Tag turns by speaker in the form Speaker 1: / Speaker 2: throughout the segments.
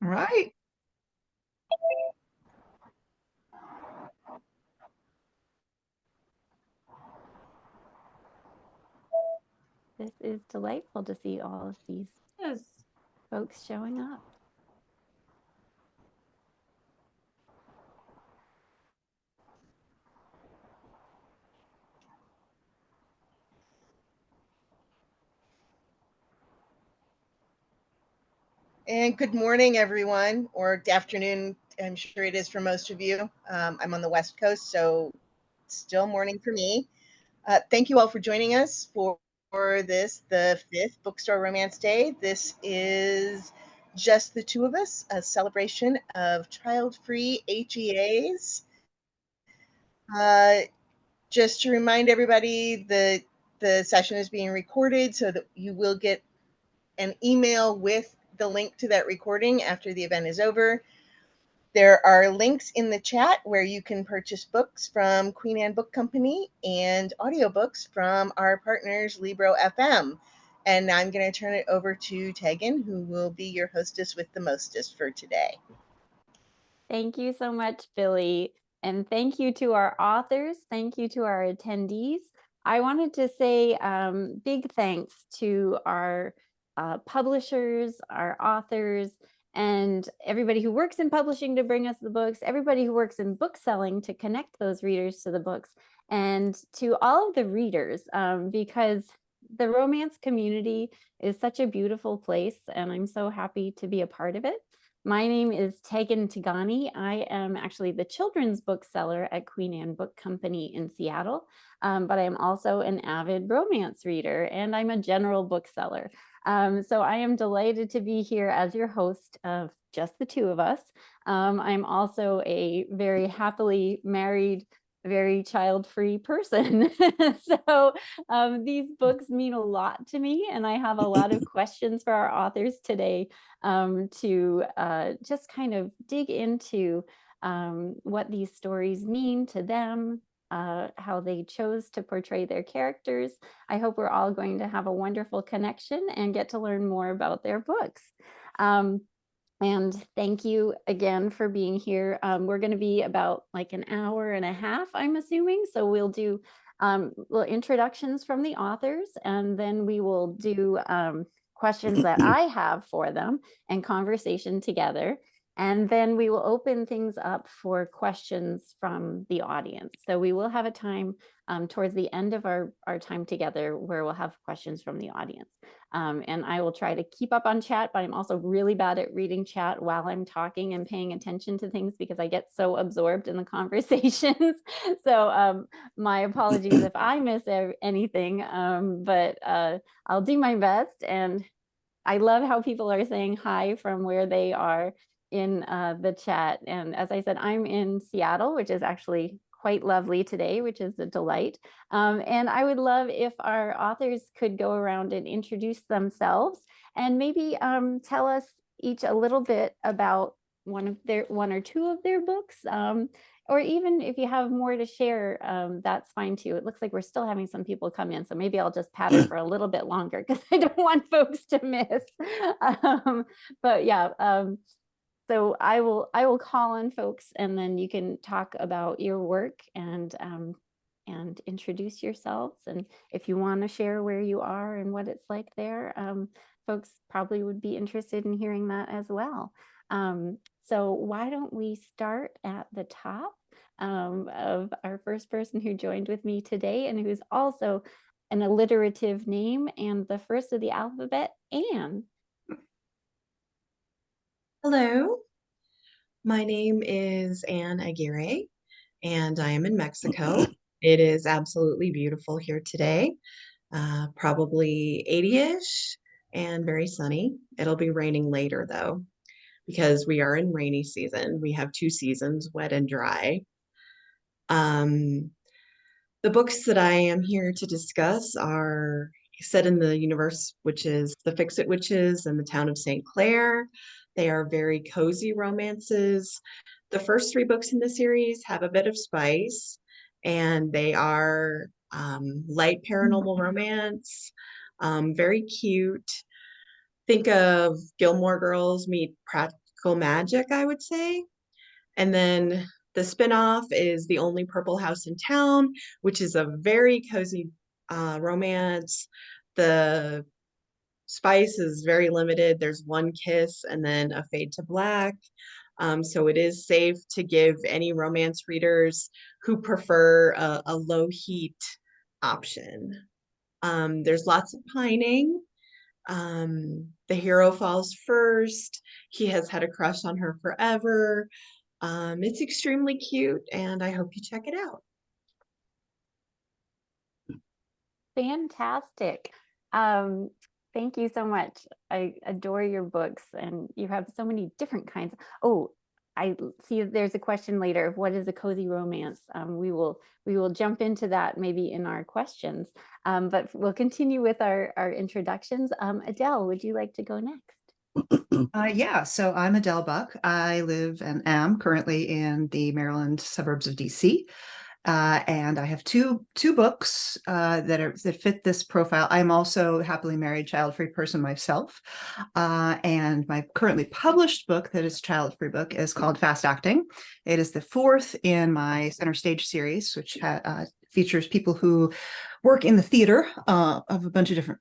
Speaker 1: All right.
Speaker 2: This is delightful to see all of these
Speaker 3: Yes.
Speaker 2: folks showing up.
Speaker 4: And good morning, everyone, or afternoon. I'm sure it is for most of you. I'm on the West Coast, so still morning for me. Thank you all for joining us for this, the fifth Bookstore Romance Day. This is just the two of us, a celebration of child-free HEAs. Just to remind everybody that the session is being recorded so that you will get an email with the link to that recording after the event is over. There are links in the chat where you can purchase books from Queen Anne Book Company and audiobooks from our partners Libro FM. And now I'm going to turn it over to Tegan, who will be your hostess with the mostest for today.
Speaker 2: Thank you so much, Billy. And thank you to our authors. Thank you to our attendees. I wanted to say big thanks to our publishers, our authors, and everybody who works in publishing to bring us the books, everybody who works in bookselling to connect those readers to the books, and to all of the readers, because the romance community is such a beautiful place, and I'm so happy to be a part of it. My name is Tegan Tigani. I am actually the children's bookseller at Queen Anne Book Company in Seattle, but I am also an avid romance reader, and I'm a general bookseller. So I am delighted to be here as your host of just the two of us. I'm also a very happily married, very child-free person. So these books mean a lot to me, and I have a lot of questions for our authors today to just kind of dig into what these stories mean to them, how they chose to portray their characters. I hope we're all going to have a wonderful connection and get to learn more about their books. And thank you again for being here. We're going to be about like an hour and a half, I'm assuming. So we'll do little introductions from the authors, and then we will do questions that I have for them and conversation together. And then we will open things up for questions from the audience. So we will have a time towards the end of our time together where we'll have questions from the audience. And I will try to keep up on chat, but I'm also really bad at reading chat while I'm talking and paying attention to things because I get so absorbed in the conversations. So my apologies if I miss anything, but I'll do my best. And I love how people are saying hi from where they are in the chat. And as I said, I'm in Seattle, which is actually quite lovely today, which is a delight. And I would love if our authors could go around and introduce themselves and maybe tell us each a little bit about one or two of their books. Or even if you have more to share, that's fine too. It looks like we're still having some people come in, so maybe I'll just patter for a little bit longer because I don't want folks to miss. But yeah, so I will call on folks, and then you can talk about your work and introduce yourselves. And if you want to share where you are and what it's like there, folks probably would be interested in hearing that as well. So why don't we start at the top of our first person who joined with me today and who's also an alliterative name and the first of the alphabet, Anne.
Speaker 3: Hello, my name is Anne Aguirre, and I am in Mexico. It is absolutely beautiful here today, probably 80-ish and very sunny. It'll be raining later though, because we are in rainy season. We have two seasons, wet and dry. Um, the books that I am here to discuss are set in the universe, which is the Fix-It Witches and the town of St. Clair. They are very cozy romances. The first three books in the series have a bit of spice, and they are light paranormal romance, very cute. Think of Gilmore Girls meet practical magic, I would say. And then the spinoff is The Only Purple House in Town, which is a very cozy romance. The spice is very limited. There's one kiss and then a fade to black. So it is safe to give any romance readers who prefer a low heat option. There's lots of pining. The hero falls first. He has had a crush on her forever. It's extremely cute, and I hope you check it out.
Speaker 2: Fantastic. Thank you so much. I adore your books, and you have so many different kinds. Oh, I see that there's a question later of what is a cozy romance. We will jump into that maybe in our questions, but we'll continue with our introductions. Adele, would you like to go next?
Speaker 1: Yeah, so I'm Adele Buck. I live and am currently in the Maryland suburbs of DC. And I have two books that fit this profile. I'm also a happily married, child-free person myself. And my currently published book that is a child-free book is called Fast Acting. It is the fourth in my Center Stage series, which features people who work in the theater of a bunch of different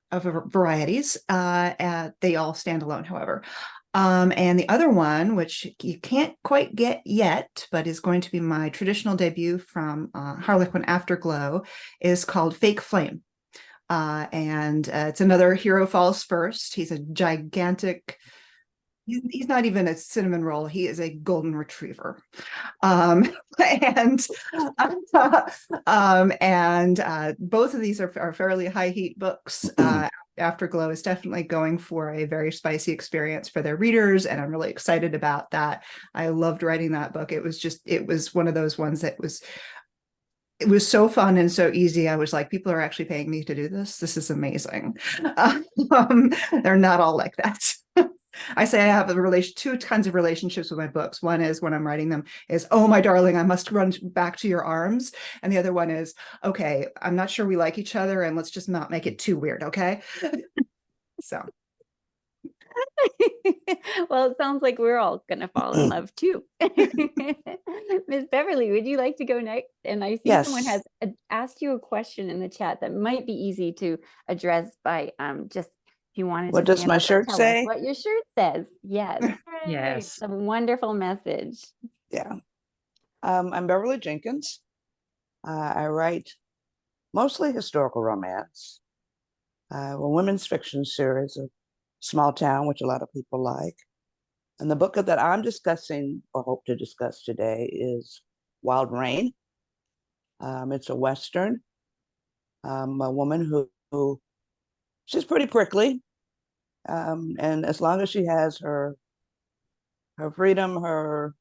Speaker 1: varieties. They all stand alone, however. And the other one, which you can't quite get yet, but is going to be my traditional debut from Harlequin Afterglow, is called Fake Flame. And it's another hero falls first. He's a gigantic, he's not even a cinnamon roll. He is a golden retriever. And both of these are fairly high heat books. Afterglow is definitely going for a very spicy experience for their readers, and I'm really excited about that. I loved writing that book. It was one of those ones that it was so fun and so easy. I was like, people are actually paying me to do this. This is amazing. They're not all like that. I say I have two kinds of relationships with my books. One is when I'm writing them is, oh, my darling, I must run back to your arms. And the other one is, okay, I'm not sure we like each other, and let's just not make it too weird, okay? So.
Speaker 2: Well, it sounds like we're all going to fall in love too. Miss Beverly, would you like to go next? And I see someone has asked you a question in the chat that might be easy to address by just if you wanted to.
Speaker 5: What does my shirt say?
Speaker 2: What your shirt says. Yes.
Speaker 5: Yes.
Speaker 2: It's a wonderful message.
Speaker 5: Yeah. I'm Beverly Jenkins. I write mostly historical romance, a women's fiction series of Small Town, which a lot of people like. And the book that I'm discussing or hope to discuss today is Wild Rain. It's a Western. A woman who she's pretty prickly. And as long as she has her freedom, her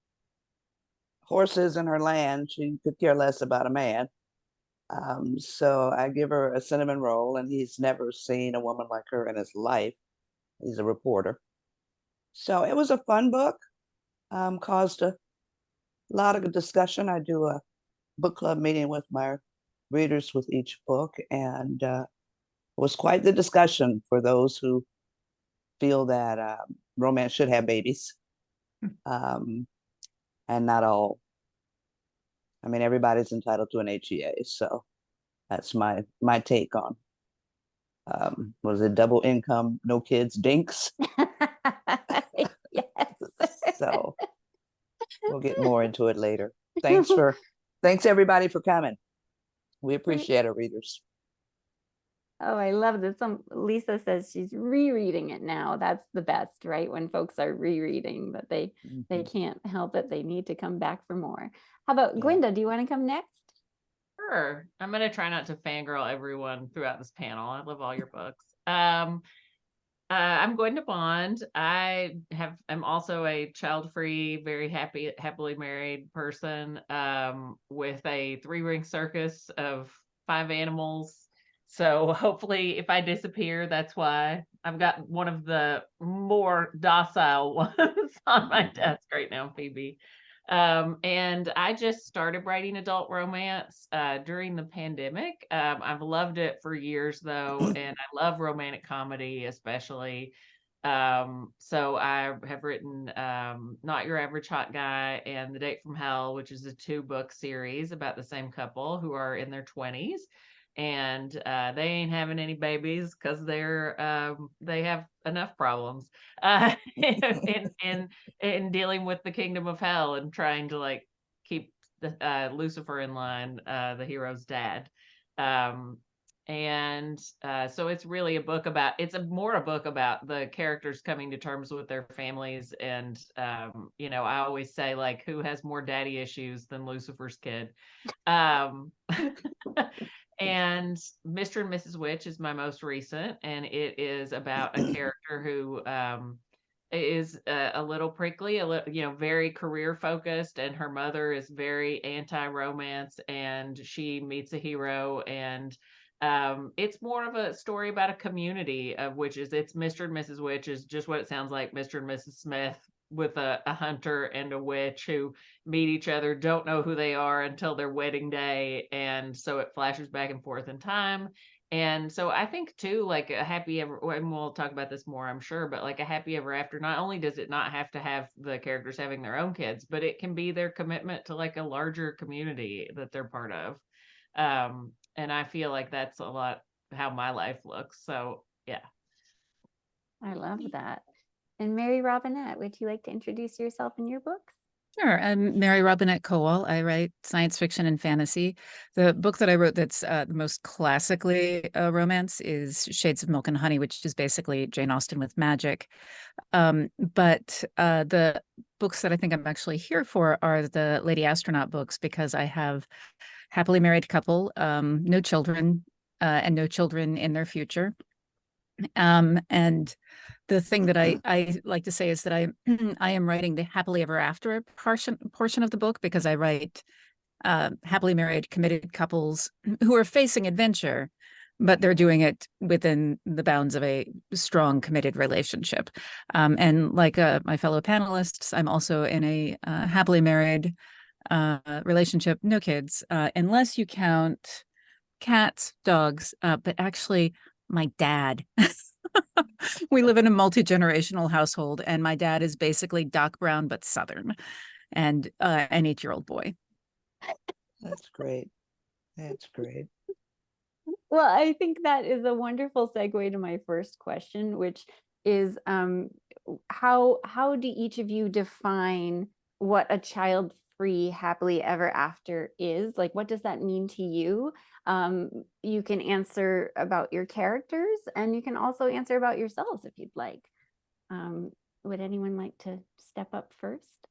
Speaker 5: horses and her land, she could care less about a man. So I give her a cinnamon roll, and he's never seen a woman like her in his life. He's a reporter. So it was a fun book, caused a lot of discussion. I do a book club meeting with my readers with each book, and it was quite the discussion for those who feel that romance should have babies, and not all. I mean, everybody's entitled to an HEA, so that's my take on. Was it double income, no kids, dinks?
Speaker 2: Yes.
Speaker 5: So we'll get more into it later. Thanks everybody for coming. We appreciate our readers.
Speaker 2: Oh, I love this. Lisa says she's rereading it now. That's the best, right? When folks are rereading, that they can't help it. They need to come back for more. How about Gwenda? Do you want to come next?
Speaker 6: Sure. I'm going to try not to fangirl everyone throughout this panel. I love all your books. I'm Gwenda Bond. I'm also a child-free, very happily married person with a 3-ring circus of 5 animals. So hopefully if I disappear, that's why. I've got one of the more docile ones on my desk right now, Phoebe. And I just started writing adult romance during the pandemic. I've loved it for years though, and I love romantic comedy especially. So I have written Not Your Average Hot Guy and The Date from Hell, which is a 2-book series about the same couple who are in their 20s. And they ain't having any babies because they have enough problems in dealing with the kingdom of hell and trying to like keep Lucifer in line, the hero's dad. And so it's really a book about, more a book about the characters coming to terms with their families. And I always say, like, who has more daddy issues than Lucifer's kid? um and Mr. and Mrs. Witch is my most recent, and it is about a character who is a little prickly, a little, very career focused, and her mother is very anti-romance, and she meets a hero, and it's more of a story about a community of witches. It's Mr. and Mrs. Witch is just what it sounds like, Mr. and Mrs. Smith, with a hunter and a witch who meet each other, don't know who they are until their wedding day, and so it flashes back and forth in time. And so I think too, like a happy ever, and we'll talk about this more, I'm sure, but like a happy ever after, not only does it not have to have the characters having their own kids, but it can be their commitment to like a larger community that they're part of. And I feel like that's a lot how my life looks. So yeah.
Speaker 2: I love that. And Mary Robinette, would you like to introduce yourself and your books?
Speaker 7: Sure. I'm Mary Robinette Cowell. I write science fiction and fantasy. The book that I wrote that's the most classically romance is Shades of Milk and Honey, which is basically Jane Austen with magic. But the books that I think I'm actually here for are the Lady Astronaut books, because I have happily married couple, no children, and no children in their future. And the thing that I like to say is that I I am writing the happily ever after portion of the book, because I write happily married committed couples who are facing adventure, but they're doing it within the bounds of a strong committed relationship. And like my fellow panelists, I'm also in a happily married relationship, no kids, unless you count cats, dogs, but actually my dad. We live in a multi-generational household, and my dad is basically Doc Brown but Southern, and an 8-year-old boy.
Speaker 5: That's great. That's great.
Speaker 2: Well, I think that is a wonderful segue to my first question, which is how do each of you define what a child-free happily ever after is? Like, what does that mean to you? You can answer about your characters, and you can also answer about yourselves if you'd like. Would anyone like to step up first?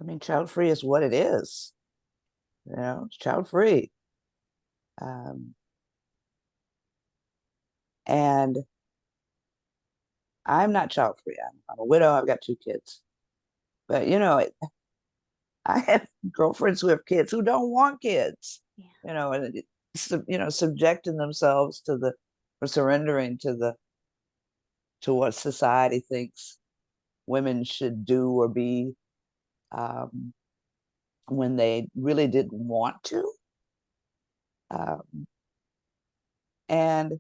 Speaker 5: I mean, child-free is what it is. It's child-free. And I'm not child-free. I'm a widow. I've got 2 kids. But, I have girlfriends who have kids who don't want kids.
Speaker 2: Yeah.
Speaker 5: And subjecting themselves or surrendering to what society thinks women should do or be, when they really didn't want to. And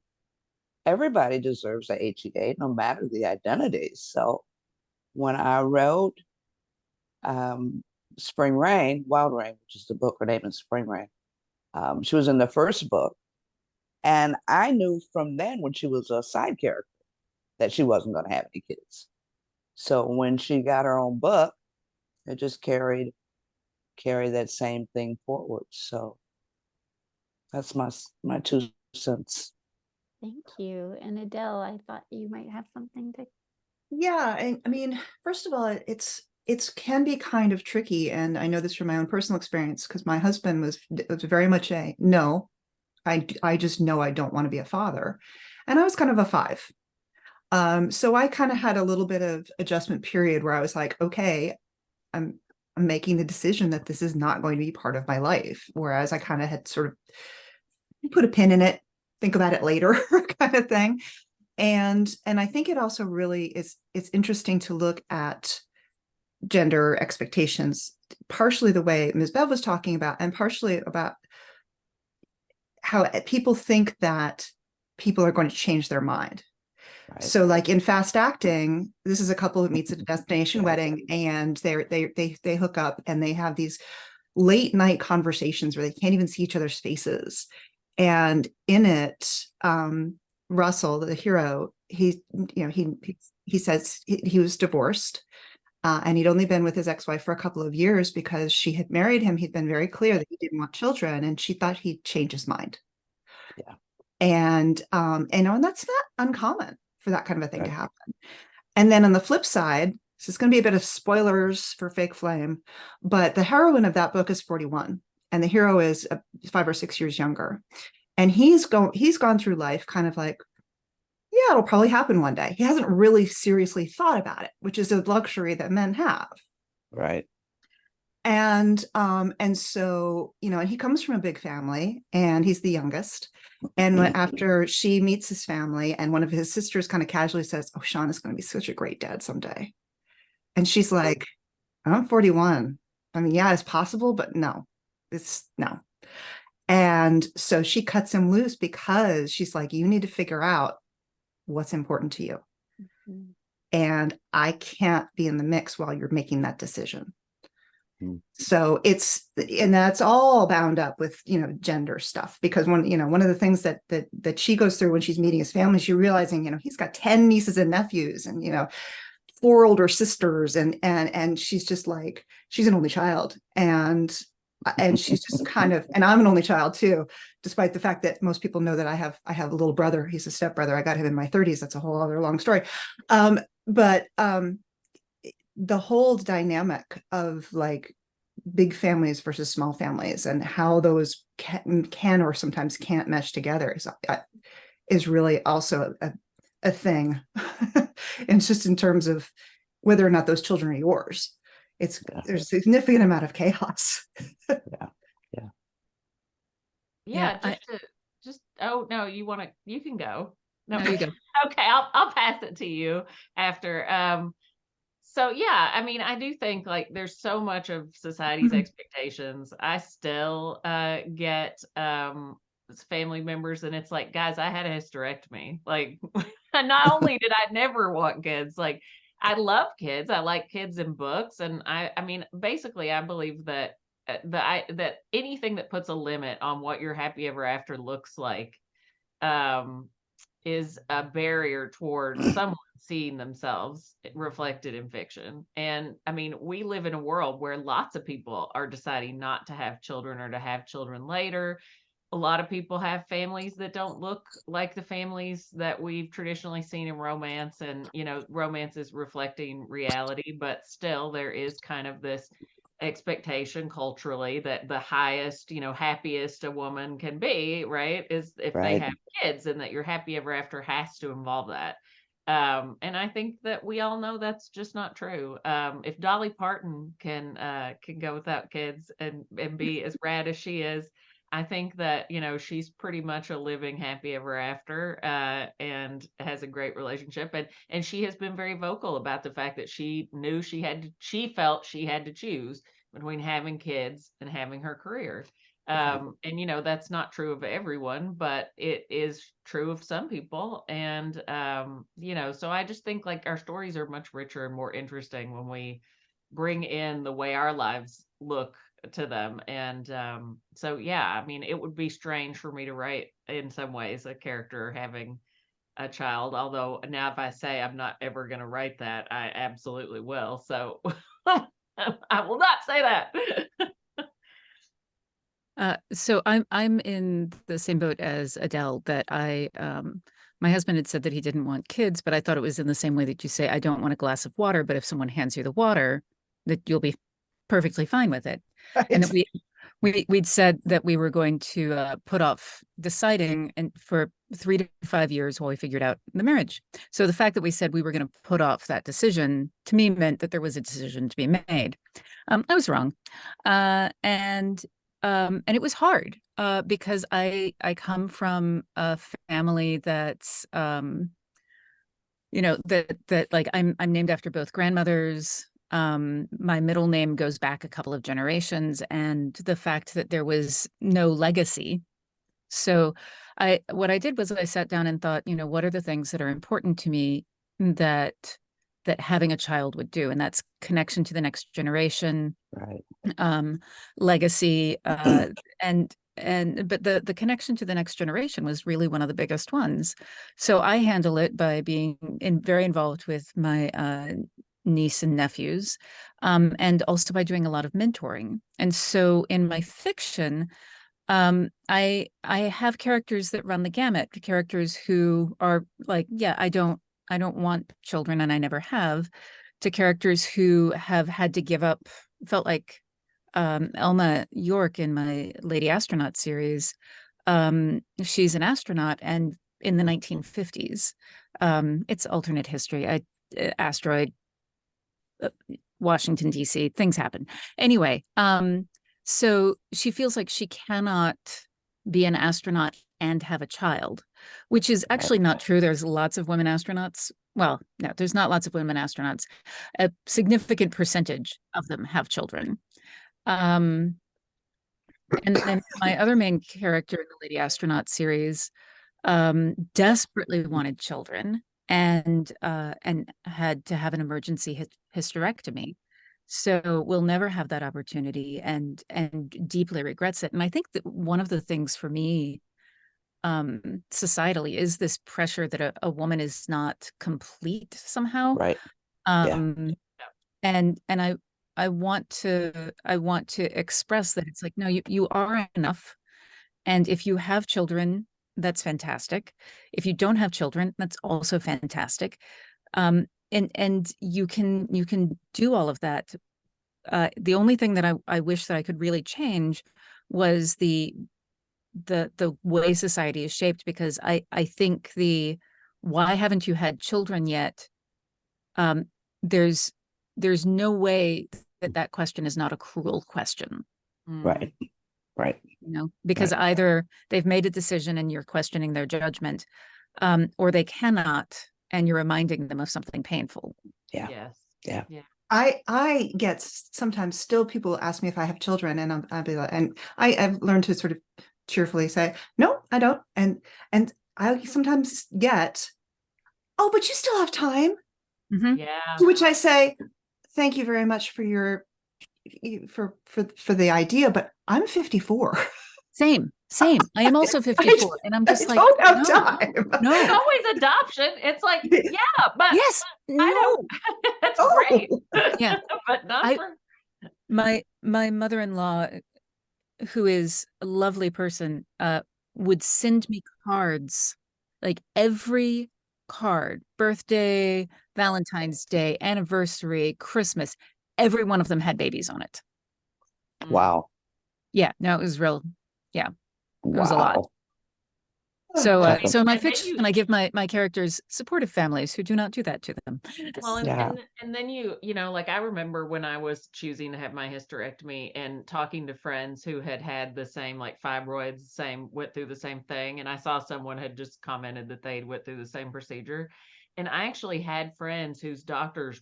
Speaker 5: everybody deserves a HEA, no matter the identity. So when I wrote Spring Rain, Wild Rain, which is the book, her name is Spring Rain, she was in the first book. And I knew from then, when she was a side character, that she wasn't going to have any kids. So when she got her own book, it just carried that same thing forward. So that's my 2 cents.
Speaker 2: Thank you. And Adele, I thought you might have something to.
Speaker 1: Yeah, I mean, first of all, it's can be kind of tricky, and I know this from my own personal experience, because my husband was very much a no. I just know I don't want to be a father, and I was kind of a 5. So I kind of had a little bit of adjustment period where I was like, okay, I'm making the decision that this is not going to be part of my life. Whereas I kind of had sort of put a pin in it, think about it later kind of thing. And I think it also really it's interesting to look at gender expectations, partially the way Ms. Bev was talking about, and partially about how people think that people are going to change their mind.
Speaker 5: Right.
Speaker 1: So like in Fast Acting, this is a couple who meets at a destination wedding, and they hook up and they have these late night conversations where they can't even see each other's faces. And in it, Russell, the hero, he says he was divorced, and he'd only been with his ex-wife for a couple of years because she had married him. He'd been very clear that he didn't want children, and she thought he'd change his mind.
Speaker 5: Yeah.
Speaker 1: And that's not uncommon for that kind of a thing to
Speaker 5: Right.
Speaker 1: happen. And then on the flip side, this is going to be a bit of spoilers for Fake Flame, but the heroine of that book is 41, and the hero is 5 or 6 years younger. And he's gone through life kind of like, yeah, it'll probably happen one day. He hasn't really seriously thought about it, which is a luxury that men have.
Speaker 5: Right.
Speaker 1: And so, and he comes from a big family, and he's the youngest. And after she meets his family, and one of his sisters kind of casually says, "Oh, Sean is going to be such a great dad someday." And she's like, "I'm 41. I mean, yeah, it's possible, but no, it's no." And so she cuts him loose because she's like, "You need to figure out what's important to you.
Speaker 2: Mhm.
Speaker 1: And I can't be in the mix while you're making that decision."
Speaker 5: Mm.
Speaker 1: So and that's all bound up with, gender stuff, because one of the things that she goes through when she's meeting his family, she's realizing, he's got 10 nieces and nephews, and, 4 older sisters, and she's just like, she's an only child. And she's just kind of, and I'm an only child too, despite the fact that most people know that I have a little brother. He's a stepbrother. I got him in my 30s. That's a whole other long story. But the whole dynamic of like big families versus small families, and how those can or sometimes can't mesh together is really also a thing. And it's just in terms of whether or not those children are yours. There's a significant amount of chaos.
Speaker 5: Yeah.
Speaker 6: Yeah,
Speaker 7: I-
Speaker 6: oh no, you can go. No,
Speaker 7: No, you go.
Speaker 6: okay, I'll pass it to you after. So yeah, I mean, I do think like there's so much of society's
Speaker 1: Mhm.
Speaker 6: expectations. I still get family members, and it's like, guys, I had a hysterectomy. Like, not only did I never want kids, like I love kids. I like kids and books, and I mean, basically, I believe that that anything that puts a limit on what your happy ever after looks like um is a barrier towards someone seeing themselves reflected in fiction. And I mean, we live in a world where lots of people are deciding not to have children or to have children later. A lot of people have families that don't look like the families that we've traditionally seen in romance. And, romance is reflecting reality, but still there is kind of this expectation culturally that the highest, happiest a woman can be, right, is if they
Speaker 5: Right.
Speaker 6: have kids, and that your happy ever after has to involve that. And I think that we all know that's just not true. If Dolly Parton can go without kids and be as rad as she is, I think that, she's pretty much a living happy ever after, and has a great relationship. And she has been very vocal about the fact that she felt she had to choose between having kids and having her career. And that's not true of everyone, but it is true of some people. And so I just think like our stories are much richer and more interesting when we bring in the way our lives look to them. And so yeah, I mean, it would be strange for me to write in some ways a character having a child, although now if I say I'm not ever going to write that, I absolutely will. So I will not say that.
Speaker 7: So I'm in the same boat as Adele, that my husband had said that he didn't want kids, but I thought it was in the same way that you say, I don't want a glass of water, but if someone hands you the water, that you'll be perfectly fine with it. And that we'd said that we were going to put off deciding and for 3 to 5 years while we figured out the marriage. So the fact that we said we were going to put off that decision, to me, meant that there was a decision to be made. I was wrong. And it was hard because I come from a family that's that like I'm named after both grandmothers. My middle name goes back a couple of generations, and the fact that there was no legacy. So what I did was I sat down and thought, you know, what are the things that are important to me that having a child would do? And that's connection to the next generation,
Speaker 5: Right.
Speaker 7: legacy, and but the connection to the next generation was really one of the biggest ones. So I handle it by being very involved with my niece and nephews, and also by doing a lot of mentoring. And so in my fiction, I have characters that run the gamut, characters who are like, yeah, I don't want children and I never have, to characters who have had to give up, felt like Elma York in my Lady Astronaut series. She's an astronaut, and in the 1950s, it's alternate history. Asteroid, Washington, D.C., things happen. Anyway, so she feels like she cannot be an astronaut and have a child, which is actually not true. There's lots of women astronauts. Well, no, there's not lots of women astronauts. A significant percentage of them have children. And then my other main character in the Lady Astronaut series desperately wanted children and had to have an emergency hysterectomy. So we'll never have that opportunity and deeply regrets it. And I think that one of the things for me societally is this pressure that a woman is not complete somehow.
Speaker 5: Right. Yeah.
Speaker 7: And I want to express that it's like, no, you are enough. And if you have children, that's fantastic. If you don't have children, that's also fantastic. And you can do all of that. The only thing that I wish that I could really change was the way society is shaped, because I think why haven't you had children yet? There's no way that question is not a cruel question.
Speaker 5: Right. Right.
Speaker 7: You know, because either they've made a decision and you're questioning their judgment, or they cannot and you're reminding them of something painful.
Speaker 5: Yeah.
Speaker 6: Yes.
Speaker 5: Yeah.
Speaker 6: Yeah.
Speaker 1: I get sometimes still people ask me if I have children, and I'll be like, and I've learned to sort of cheerfully say, no, I don't. And I sometimes get, oh, but you still have time.
Speaker 7: Mhm.
Speaker 6: Yeah.
Speaker 1: To which I say, thank you very much for your for the idea, but I'm 54.
Speaker 7: Same. I am also 54, and I'm just
Speaker 1: I
Speaker 7: like,
Speaker 1: don't have
Speaker 7: no,
Speaker 1: time.
Speaker 7: no.
Speaker 6: It's always adoption. It's like, yeah, but
Speaker 7: Yes,
Speaker 6: I
Speaker 7: no.
Speaker 6: don't. That's
Speaker 1: Oh.
Speaker 6: great.
Speaker 7: Yeah.
Speaker 6: But not for.
Speaker 7: My mother-in-law, who is a lovely person, would send me cards, like every card, birthday, Valentine's Day, anniversary, Christmas, every one of them had babies on it.
Speaker 5: Wow.
Speaker 7: Yeah, no, it was real. Yeah, it was a lot.
Speaker 5: Wow.
Speaker 7: So,
Speaker 5: Awesome.
Speaker 7: so in my
Speaker 6: And then
Speaker 7: fiction, I give my characters supportive families who do not do that to them.
Speaker 6: Well,
Speaker 5: Yeah.
Speaker 6: and then you know, like I remember when I was choosing to have my hysterectomy and talking to friends who had the same, like, fibroids, went through the same thing, and I saw someone had just commented that they'd went through the same procedure, and I actually had friends whose doctors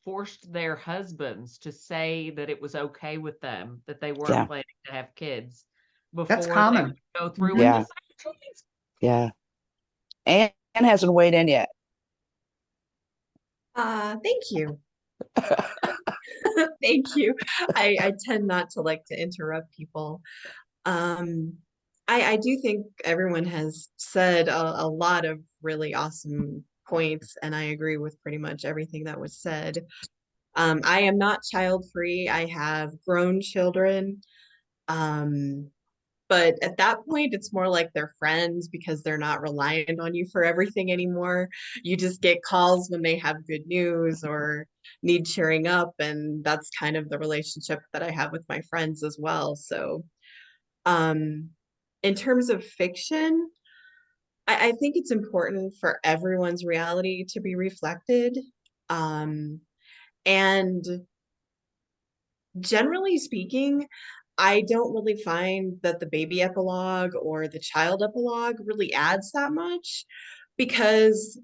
Speaker 6: forced their husbands to say that it was okay with them, that they weren't
Speaker 5: Yeah.
Speaker 6: planning to have kids
Speaker 1: That's
Speaker 6: before they
Speaker 1: common.
Speaker 6: would go through
Speaker 7: Mhm.
Speaker 6: with
Speaker 5: Yeah.
Speaker 6: the surgeries.
Speaker 5: Yeah. Anne hasn't weighed in yet.
Speaker 3: Thank you. Thank you. I tend not to like to interrupt people. I do think everyone has said a lot of really awesome points, and I agree with pretty much everything that was said. I am not child free. I have grown children. But at that point, it's more like they're friends because they're not reliant on you for everything anymore. You just get calls when they have good news or need cheering up. And that's kind of the relationship that I have with my friends as well. So, in terms of fiction, I think it's important for everyone's reality to be reflected. And generally speaking, I don't really find that the baby epilogue or the child epilogue really adds that much because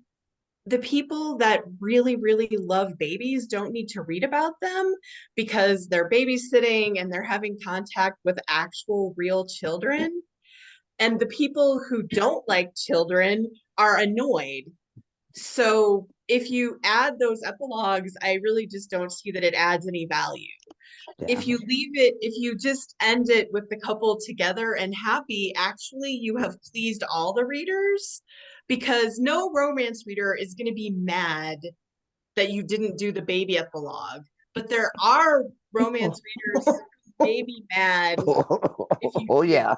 Speaker 3: the people that really, really love babies don't need to read about them because they're babysitting and they're having contact with actual real children. and the people who don't like children are annoyed. So if you add those epilogues, I really just don't see that it adds any value.
Speaker 5: Yeah.
Speaker 3: If you just end it with the couple together and happy, actually you have pleased all the readers, because no romance reader is going to be mad that you didn't do the baby epilogue. But there are romance readers who may be mad if you
Speaker 5: Oh
Speaker 3: do.
Speaker 5: yeah.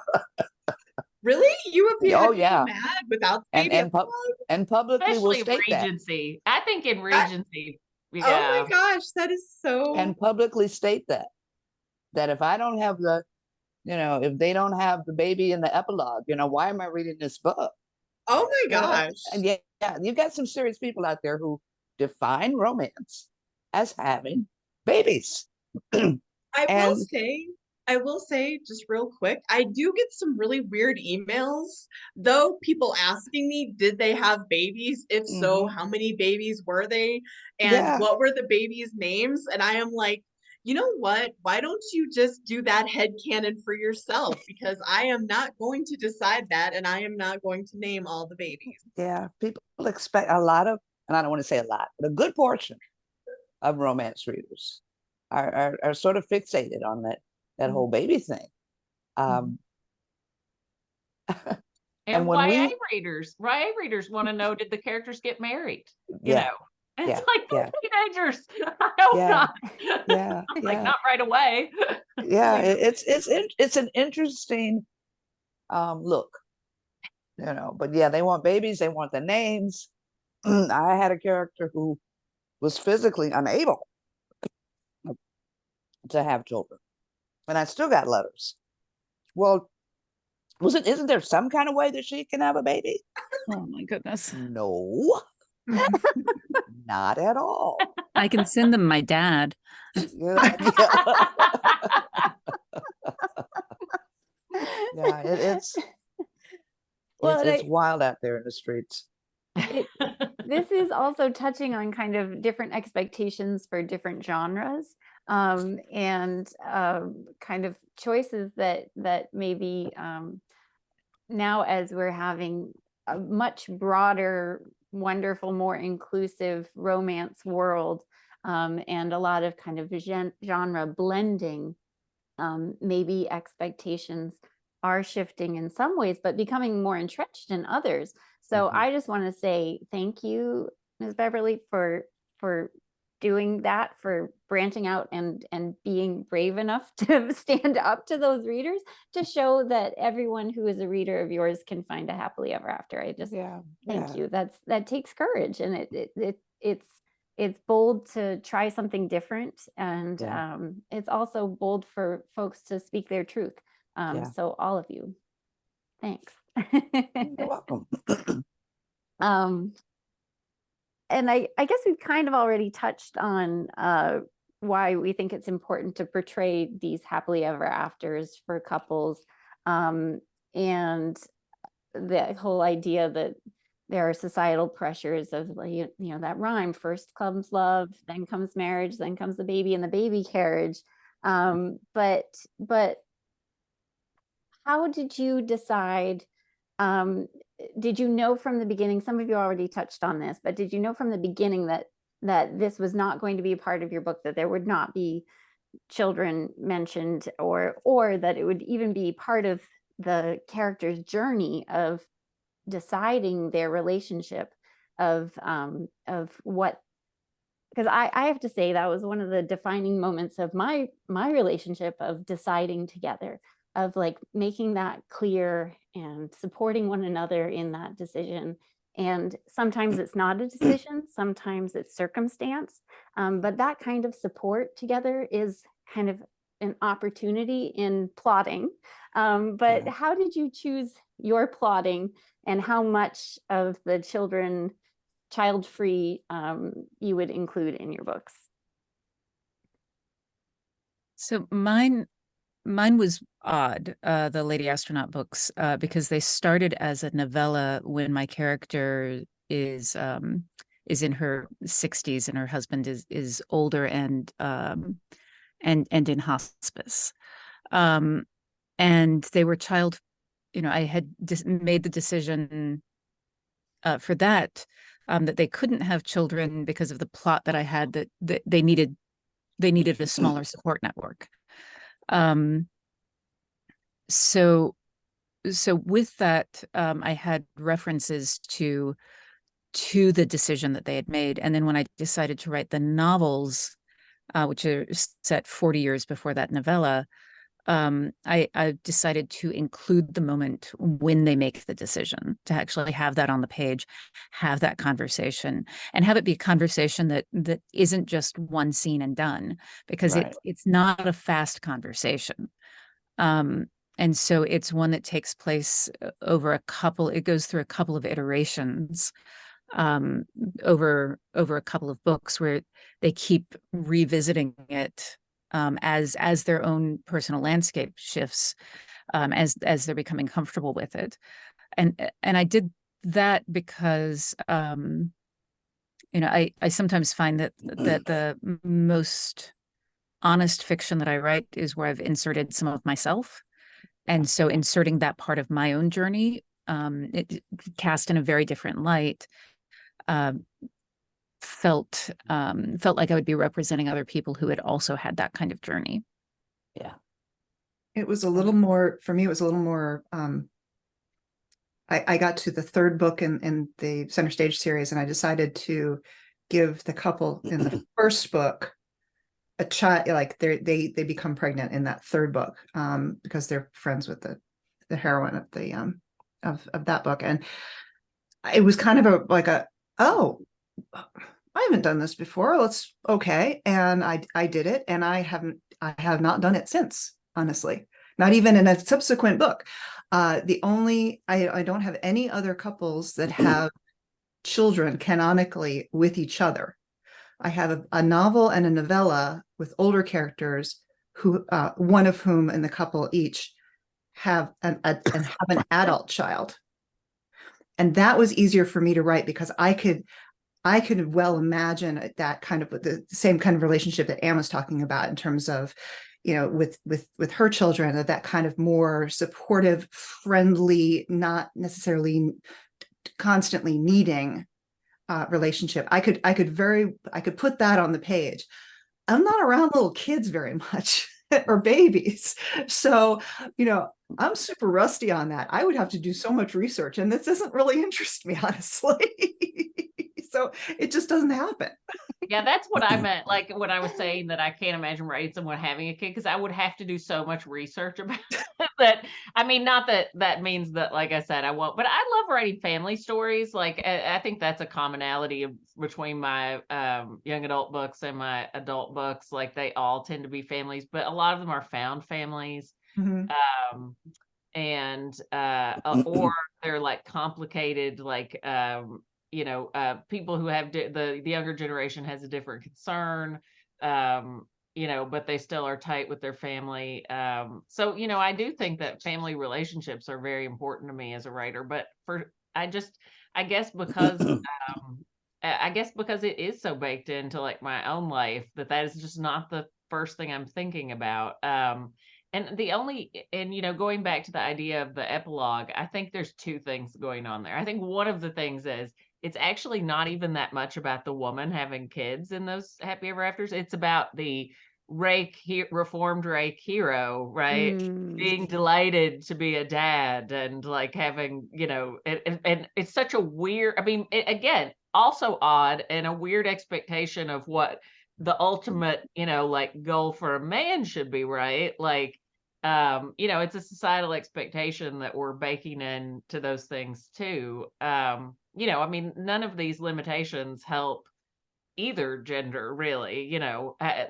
Speaker 3: Really? You would be
Speaker 5: Oh
Speaker 3: be
Speaker 5: yeah.
Speaker 3: mad without the
Speaker 5: And
Speaker 3: baby
Speaker 5: and pub
Speaker 3: epilogue?
Speaker 5: and publicly will
Speaker 6: Especially
Speaker 5: state that.
Speaker 6: Regency. I think in
Speaker 3: That-
Speaker 6: Regency,
Speaker 3: Oh my
Speaker 6: yeah.
Speaker 3: gosh, that is so.
Speaker 5: And publicly state that if I don't have the, if they don't have the baby in the epilogue, why am I reading this book?
Speaker 3: Oh my
Speaker 5: You know?
Speaker 3: gosh.
Speaker 5: And yeah, you got some serious people out there who define romance as having babies. And
Speaker 3: I will say just real quick, I do get some really weird emails, though, people asking me, did they have babies? If so, how many babies were they? And
Speaker 5: yeah,
Speaker 3: what were the babies' names? And I am like, you know what? Why don't you just do that headcanon for yourself? Because I am not going to decide that, and I am not going to name all the babies.
Speaker 5: yeah, people expect a lot of, and I don't want to say a lot, but a good portion of romance readers are sort of fixated on that whole baby thing. Um,
Speaker 6: And
Speaker 5: when
Speaker 6: YA readers want to know, did the characters get married? You
Speaker 5: Yeah,
Speaker 6: know, and
Speaker 5: yeah,
Speaker 6: it's like
Speaker 5: yeah,
Speaker 6: teenagers. I hope
Speaker 5: yeah,
Speaker 6: not.
Speaker 5: yeah,
Speaker 6: I'm like,
Speaker 5: yeah,
Speaker 6: not right away.
Speaker 5: yeah.
Speaker 6: Later.
Speaker 5: It's an interesting look, But yeah, they want babies. They want the names. I had a character who was physically unable to have children, and I still got letters. Well, isn't there some kind of way that she can have a baby?
Speaker 7: Oh my goodness.
Speaker 5: No, not at all.
Speaker 7: I can send them my dad.
Speaker 5: Yeah, yeah. It's
Speaker 2: Well,
Speaker 5: it's wild out there in the streets.
Speaker 2: this is also touching on kind of different expectations for different genres, and kind of choices that maybe now, as we're having a much broader, wonderful, more inclusive romance world, and a lot of kind of genre blending, maybe expectations are shifting in some ways, but becoming more entrenched in others. So I just want to say thank you, Ms. Beverly, for doing that, for branching out and being brave enough to stand up to those readers, to show that everyone who is a reader of yours can find a happily ever after. I just thank you. That takes courage, and it's bold to try something different, and it's also bold for folks to speak their truth. So all of you, thanks.
Speaker 5: You're welcome.
Speaker 2: And I guess we've kind of already touched on why we think it's important to portray these happily ever afters for couples, and the whole idea that there are societal pressures of, like, that rhyme: first comes love, then comes marriage, then comes the baby and the baby carriage. But how did you decide? Did you know from the beginning, some of you already touched on this, but did you know from the beginning that this was not going to be a part of your book, that there would not be children mentioned, or that it would even be part of the character's journey of deciding their relationship, of what? Because I have to say that was one of the defining moments of my relationship, of deciding together, of like making that clear and supporting one another in that decision. And sometimes it's not a decision, sometimes it's circumstance, but that kind of support together is kind of an opportunity in plotting. But how did you choose your plotting, and how much of the child-free you would include in your books?
Speaker 7: So mine was odd, the Lady Astronaut books, because they started as a novella when my character is in her 60s and her husband is older and in hospice. And they were I had made the decision for that that they couldn't have children because of the plot that I had, that they needed a smaller support network. Um, so with that, I had references to the decision that they had made, and then when I decided to write the novels, which are set 40 years before that novella, I decided to include the moment when they make the decision, to actually have that on the page, have that conversation, and have it be a conversation that isn't just one scene and done, because
Speaker 5: Right.
Speaker 7: it's not a fast conversation. And so it's one that takes place over it goes through a couple of iterations, over a couple of books, where they keep revisiting it, as their own personal landscape shifts, as they're becoming comfortable with it. And I did that because I sometimes find that the most honest fiction that I write is where I've inserted some of myself. And so inserting that part of my own journey, it cast in a very different light, felt like I would be representing other people who had also had that kind of journey.
Speaker 5: Yeah.
Speaker 1: It was a little more, for me, it was a little more, I got to the third book in the Center Stage series, and I decided to give the couple in the first book a child, like they become pregnant in that third book, because they're friends with the heroine of the of that book. And it was kind of oh, I haven't done this before. Let's okay. And I did it, and I have not done it since, honestly. Not even in a subsequent book. I don't have any other couples that have children canonically with each other. I have a novel and a novella with older characters, who one of whom in the couple each have an adult child. And that was easier for me to write, because I could well imagine that kind of the same kind of relationship that Anne was talking about, in terms of, with her children, that kind of more supportive, friendly, not necessarily constantly needing relationship. I could put that on the page. I'm not around little kids very much or babies. So, I'm super rusty on that. I would have to do so much research, and this doesn't really interest me, honestly. So it just doesn't happen.
Speaker 6: Yeah, that's what I meant. Like when I was saying that I can't imagine writing someone having a kid, because I would have to do so much research about that. I mean, not that that means that, like I said, I won't, but I love writing family stories. Like I think that's a commonality between my young adult books and my adult books. Like they all tend to be families, but a lot of them are found families.
Speaker 1: Mhm.
Speaker 6: Um, and or they're like complicated, like people who have the younger generation has a different concern, but they still are tight with their family. So I do think that family relationships are very important to me as a writer, but I guess because it is so baked into like my own life, that is just not the first thing I'm thinking about. Going back to the idea of the epilogue, I think there's two things going on there. I think one of the things is it's actually not even that much about the woman having kids in those happy ever afters. It's about the reformed rake hero, right? Being delighted to be a dad, and like having, and it's such a weird, I mean, again, also odd, and a weird expectation of what the ultimate, like goal for a man should be, right? Like, it's a societal expectation that we're baking into those things too. I mean, none of these limitations help either gender really,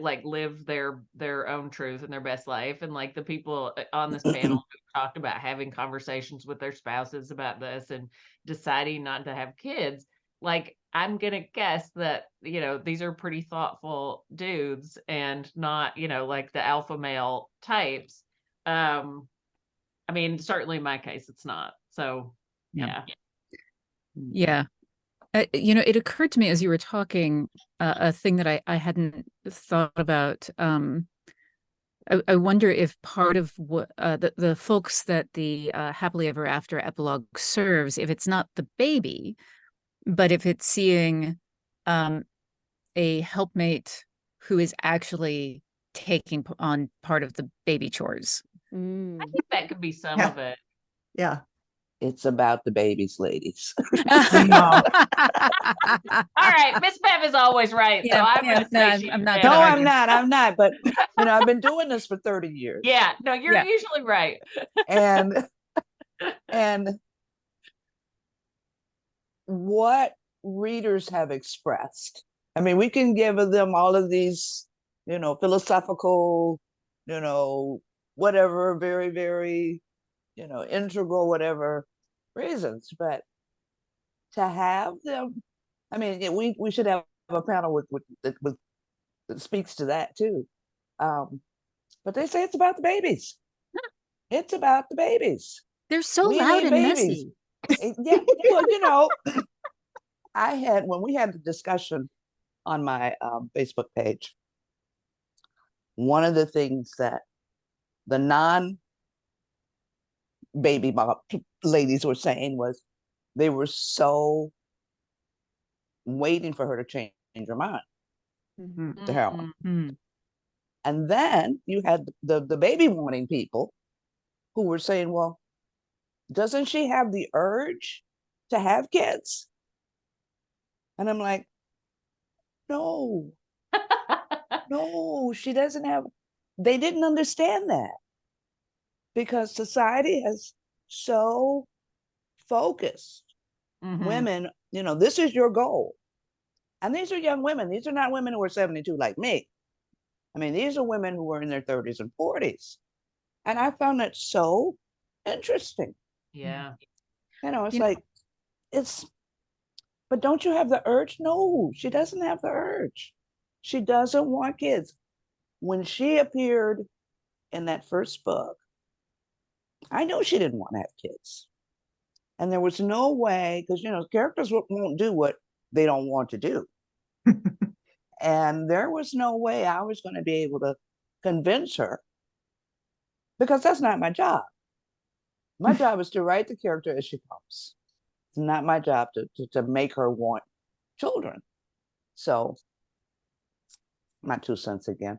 Speaker 6: like live their own truth and their best life. And like the people on this panel who talked about having conversations with their spouses about this and deciding not to have kids, like I'm gonna guess that these are pretty thoughtful dudes, and not like the alpha male types. I mean, certainly in my case it's not. So
Speaker 7: Yeah.
Speaker 6: yeah.
Speaker 7: Yeah. It occurred to me as you were talking, a thing that I hadn't thought about, I wonder if part of what the folks that the happily ever after epilogue serves, if it's not the baby, but if it's seeing a helpmate who is actually taking on part of the baby chores.
Speaker 6: I
Speaker 2: Mm.
Speaker 6: think that could be some
Speaker 1: Yeah.
Speaker 6: of it.
Speaker 1: Yeah.
Speaker 5: It's about the babies, ladies.
Speaker 1: No.
Speaker 6: All right, Miss Bev is always right, so
Speaker 7: Yeah,
Speaker 6: I'm
Speaker 7: yeah,
Speaker 6: gonna
Speaker 7: no,
Speaker 6: say
Speaker 7: I'm-
Speaker 6: she's
Speaker 7: I'm not
Speaker 6: dead
Speaker 7: gonna
Speaker 5: No,
Speaker 6: on.
Speaker 5: I'm not. I'm not. But I've been doing this for 30 years.
Speaker 6: Yeah, no, you're
Speaker 7: Yeah.
Speaker 6: usually right.
Speaker 5: And what readers have expressed. I mean, we can give them all of these, philosophical, whatever, very, very, integral, whatever reasons. But to have them, I mean, we should have a panel with that speaks to that too. But they say it's about the babies. It's about the babies.
Speaker 7: They're so
Speaker 5: We
Speaker 7: loud
Speaker 5: need
Speaker 7: and
Speaker 5: babies.
Speaker 7: messy.
Speaker 5: Yeah, well, when we had the discussion on my Facebook page, one of the things that the non-baby mom ladies were saying was they were so waiting for her to change her mind to heroin.
Speaker 7: Hmm.
Speaker 5: And then you had the baby wanting people who were saying, well, doesn't she have the urge to have kids? And I'm like, no, no, she doesn't have. They didn't understand that because society has so focused
Speaker 6: Mhm.
Speaker 5: women, this is your goal. And these are young women. These are not women who are 72 like me. I mean, these are women who are in their 30s and 40s. And I found that so interesting.
Speaker 6: Yeah.
Speaker 5: It's
Speaker 7: You know-
Speaker 5: like, but don't you have the urge? No, she doesn't have the urge. She doesn't want kids. When she appeared in that first book, I knew she didn't want to have kids. And there was no way, because, characters won't do what they don't want to do. And there was no way I was going to be able to convince her because that's not my job. My job is to write the character as she comes. It's not my job to make her want children. So, my 2 cents again.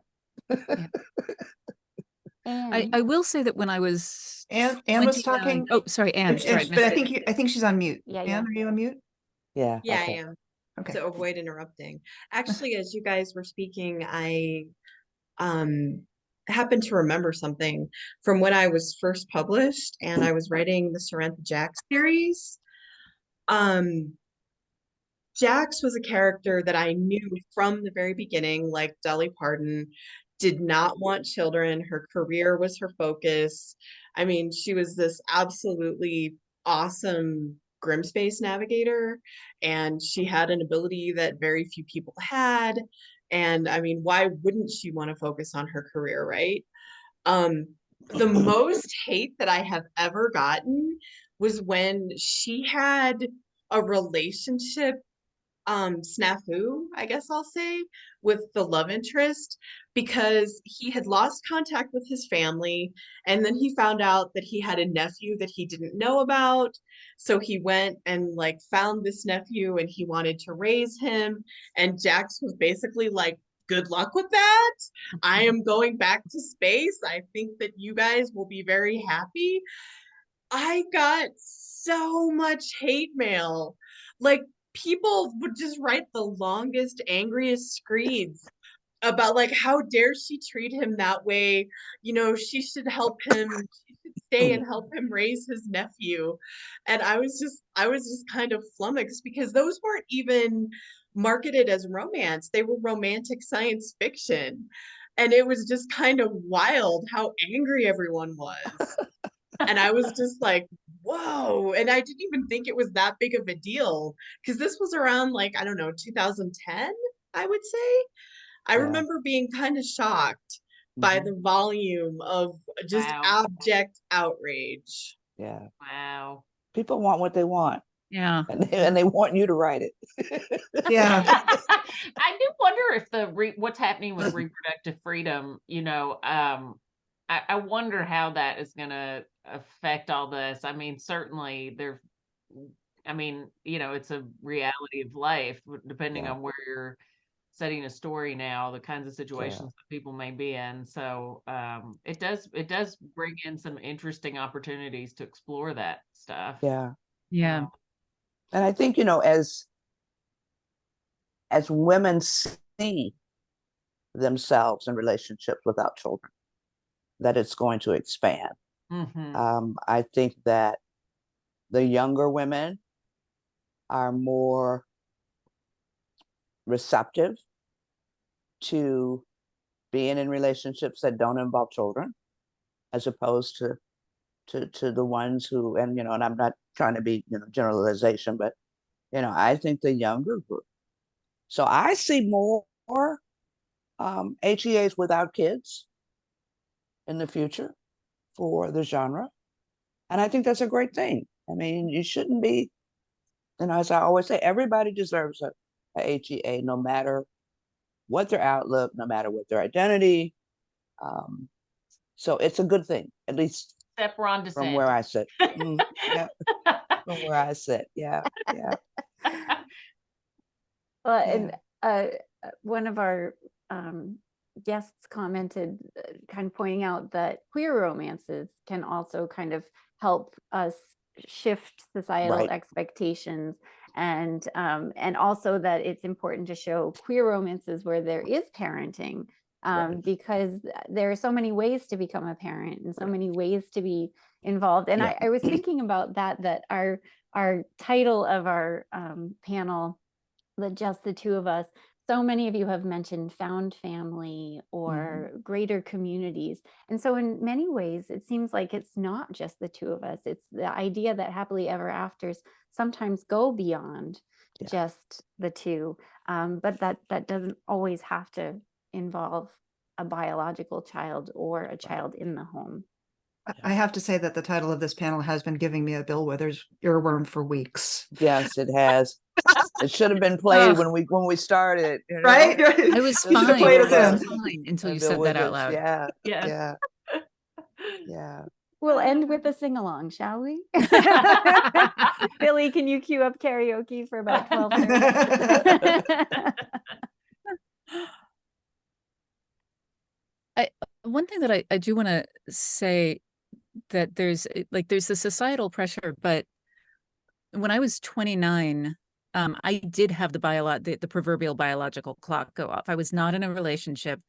Speaker 2: And
Speaker 7: I will say that when I was
Speaker 1: Anne was
Speaker 7: 29
Speaker 1: talking.
Speaker 7: Oh, sorry, Anne. Sorry,
Speaker 1: But I
Speaker 7: missed it.
Speaker 1: think she's on mute.
Speaker 2: Yeah,
Speaker 1: Anne,
Speaker 2: yeah.
Speaker 1: are you on mute?
Speaker 5: Yeah.
Speaker 3: Yeah,
Speaker 5: okay.
Speaker 3: I am.
Speaker 1: Okay.
Speaker 3: To avoid interrupting. Actually, as you guys were speaking, I happened to remember something from when I was first published and I was writing the Sorrentha Jax series. Jax was a character that I knew from the very beginning, like Dolly Parton, did not want children. Her career was her focus. I mean, she was this absolutely awesome Grimspace navigator, and she had an ability that very few people had. And I mean, why wouldn't she want to focus on her career, right? The most hate that I have ever gotten was when she had a relationship snafu, I guess I'll say, with the love interest because he had lost contact with his family and then he found out that he had a nephew that he didn't know about. So he went and like found this nephew and he wanted to raise him. And Jax was basically like, good luck with that. I am going back to space. I think that you guys will be very happy. I got so much hate mail. Like people would just write the longest, angriest screeds about like how dare she treat him that way. She should help him. She should stay and help him raise his nephew. And I was just kind of flummoxed because those weren't even marketed as romance. They were romantic science fiction. And it was just kind of wild how angry everyone was. And I was just like, whoa. And I didn't even think it was that big of a deal because this was around like, I don't know, 2010, I would say. I
Speaker 5: Yeah.
Speaker 3: remember being kind of shocked by
Speaker 5: Mhm.
Speaker 3: the volume of just
Speaker 6: Wow.
Speaker 3: abject outrage.
Speaker 5: Yeah.
Speaker 6: Wow.
Speaker 5: People want what they want,
Speaker 7: Yeah.
Speaker 5: and they want you to write it.
Speaker 1: Yeah.
Speaker 6: I do wonder if what's happening with reproductive freedom, I wonder how that is going to affect all this. I mean, certainly it's a reality of life, depending
Speaker 5: Yeah.
Speaker 6: on where you're setting a story now, the kinds of
Speaker 5: Yeah.
Speaker 6: situations that people may be in. So it does bring in some interesting opportunities to explore that stuff.
Speaker 5: Yeah.
Speaker 7: Yeah.
Speaker 5: And I think, as women see themselves in relationships without children, that it's going to expand. I think that the younger women are more receptive to being in relationships that don't involve children, as opposed to the ones who, and I'm not trying to be generalization, but I think the younger group. So I see more HEAs without kids in the future for the genre, and I think that's a great thing. I mean, you shouldn't be, as I always say, everybody deserves a HEA, no matter what their outlook, no matter what their identity. So it's a good thing, at least
Speaker 6: Except Ron DeSantis.
Speaker 5: from where I sit. Yeah, from where I sit. Yeah, yeah.
Speaker 2: Well,
Speaker 5: Yeah.
Speaker 2: and one of our guests commented, kind of pointing out that queer romances can also kind of help us shift societal
Speaker 5: Right.
Speaker 2: expectations, and also that it's important to show queer romances where there is parenting,
Speaker 5: Right.
Speaker 2: because there are so many ways to become a parent and so many ways to be involved. And
Speaker 5: Yeah.
Speaker 2: I was thinking about that our title of our panel, that just the two of us, so many of you have mentioned found family or greater communities. And so in many ways, it seems like it's not just the two of us. It's the idea that happily ever afters sometimes go beyond just the two. But that doesn't always have to involve a biological child or a child in the home.
Speaker 1: I have to say that the title of this panel has been giving me a Bill Withers earworm for weeks.
Speaker 5: Yes, it has. It should have been played when we started.
Speaker 1: Right?
Speaker 7: I was
Speaker 1: You should have
Speaker 7: fine.
Speaker 1: played
Speaker 7: I
Speaker 1: us
Speaker 7: was
Speaker 1: in.
Speaker 7: fine until you
Speaker 5: Bill
Speaker 7: said that out
Speaker 5: Withers.
Speaker 7: loud.
Speaker 5: Yeah.
Speaker 6: Yeah.
Speaker 5: Yeah. Yeah.
Speaker 2: We'll end with a sing-along, shall we? Billy, can you cue up karaoke for about 12:30?
Speaker 7: One thing that I do want to say, that there's the societal pressure, but when I was 29, I did have the proverbial biological clock go off. I was not in a relationship,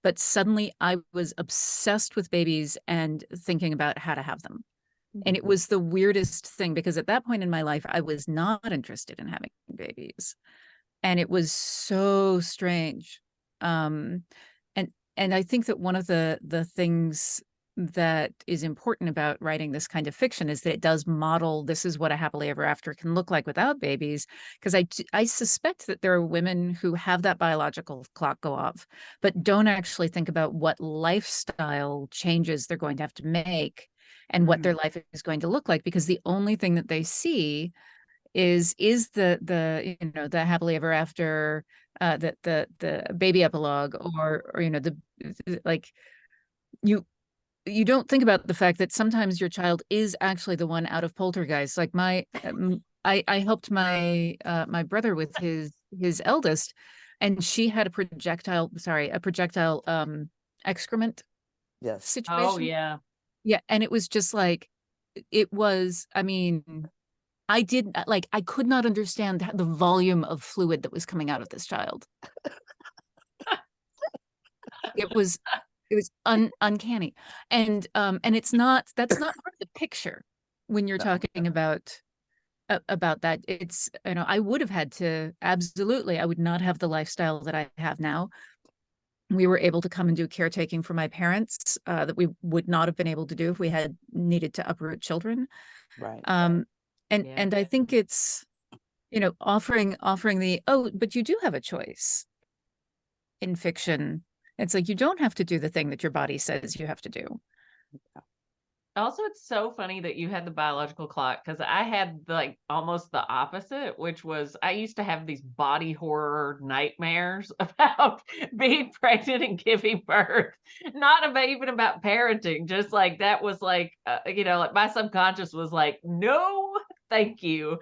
Speaker 7: but suddenly I was obsessed with babies and thinking about how to have them. And it was the weirdest thing, because at that point in my life, I was not interested in having babies. And it was so strange. And I think that one of the things that is important about writing this kind of fiction is that it does model, this is what a happily ever after can look like without babies. Because I suspect that there are women who have that biological clock go off, but don't actually think about what lifestyle changes they're going to have to make and what their life is going to look like, because the only thing that they see is the happily ever after, the baby epilogue, or like you don't think about the fact that sometimes your child is actually the one out of Poltergeist. Like I helped my my brother with his eldest, and she had a projectile excrement
Speaker 5: Yes.
Speaker 7: situation.
Speaker 6: Oh yeah.
Speaker 7: Yeah, and it was just like, it was, I mean, I could not understand the volume of fluid that was coming out of this child. It was uncanny. And that's not part of the picture when you're talking about that. It's, I would have had to, absolutely, I would not have the lifestyle that I have now. We were able to come and do caretaking for my parents, that we would not have been able to do if we had needed to uproot children.
Speaker 5: Right.
Speaker 7: And I think it's, offering but you do have a choice in fiction. It's like, you don't have to do the thing that your body says you have to do.
Speaker 6: Also, it's so funny that you had the biological clock because I had like almost the opposite, which was I used to have these body horror nightmares about being pregnant and giving birth. Not about even about parenting, just like that was like, like my subconscious was like, no, thank you.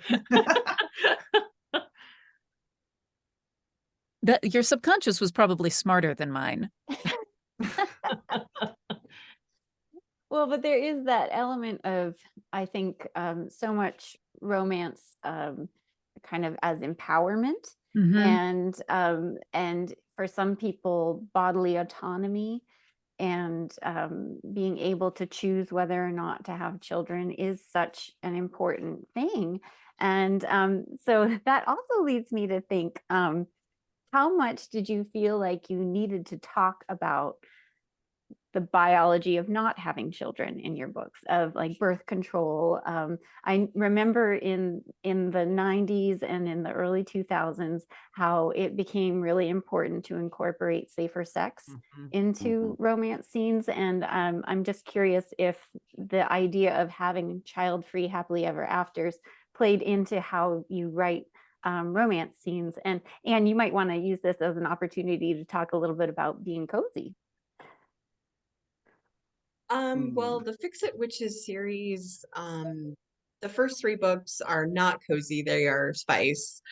Speaker 7: That your subconscious was probably smarter than mine.
Speaker 2: Well, but there is that element of, I think, so much romance kind of as empowerment,
Speaker 7: Mhm.
Speaker 2: and for some people, bodily autonomy, and being able to choose whether or not to have children is such an important thing. And so that also leads me to think, how much did you feel like you needed to talk about the biology of not having children in your books, of like birth control? I remember in the 90s and in the early 2000s how it became really important to incorporate safer sex
Speaker 6: Mhm.
Speaker 2: into romance scenes, and I'm just curious if the idea of having child-free happily ever afters played into how you write romance scenes. And you might want to use this as an opportunity to talk a little bit about being cozy.
Speaker 3: Well, the Fix It Witches series, the first three books are not cozy, they are spice.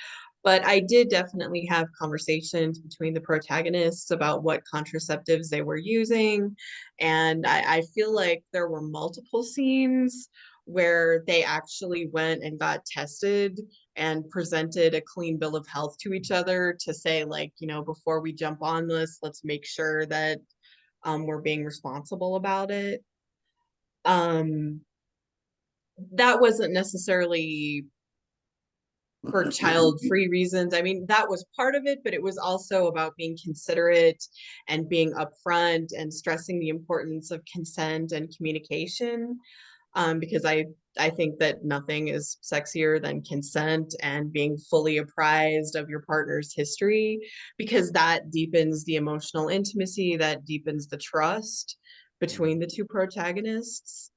Speaker 3: But I did definitely have conversations between the protagonists about what contraceptives they were using. And I feel like there were multiple scenes where they actually went and got tested and presented a clean bill of health to each other to say, like, before we jump on this, let's make sure that we're being responsible about it. Um, that wasn't necessarily for child-free reasons. I mean, that was part of it, but it was also about being considerate and being upfront and stressing the importance of consent and communication. Because I think that nothing is sexier than consent and being fully apprised of your partner's history, because that deepens the emotional intimacy, that deepens the trust between the two protagonists.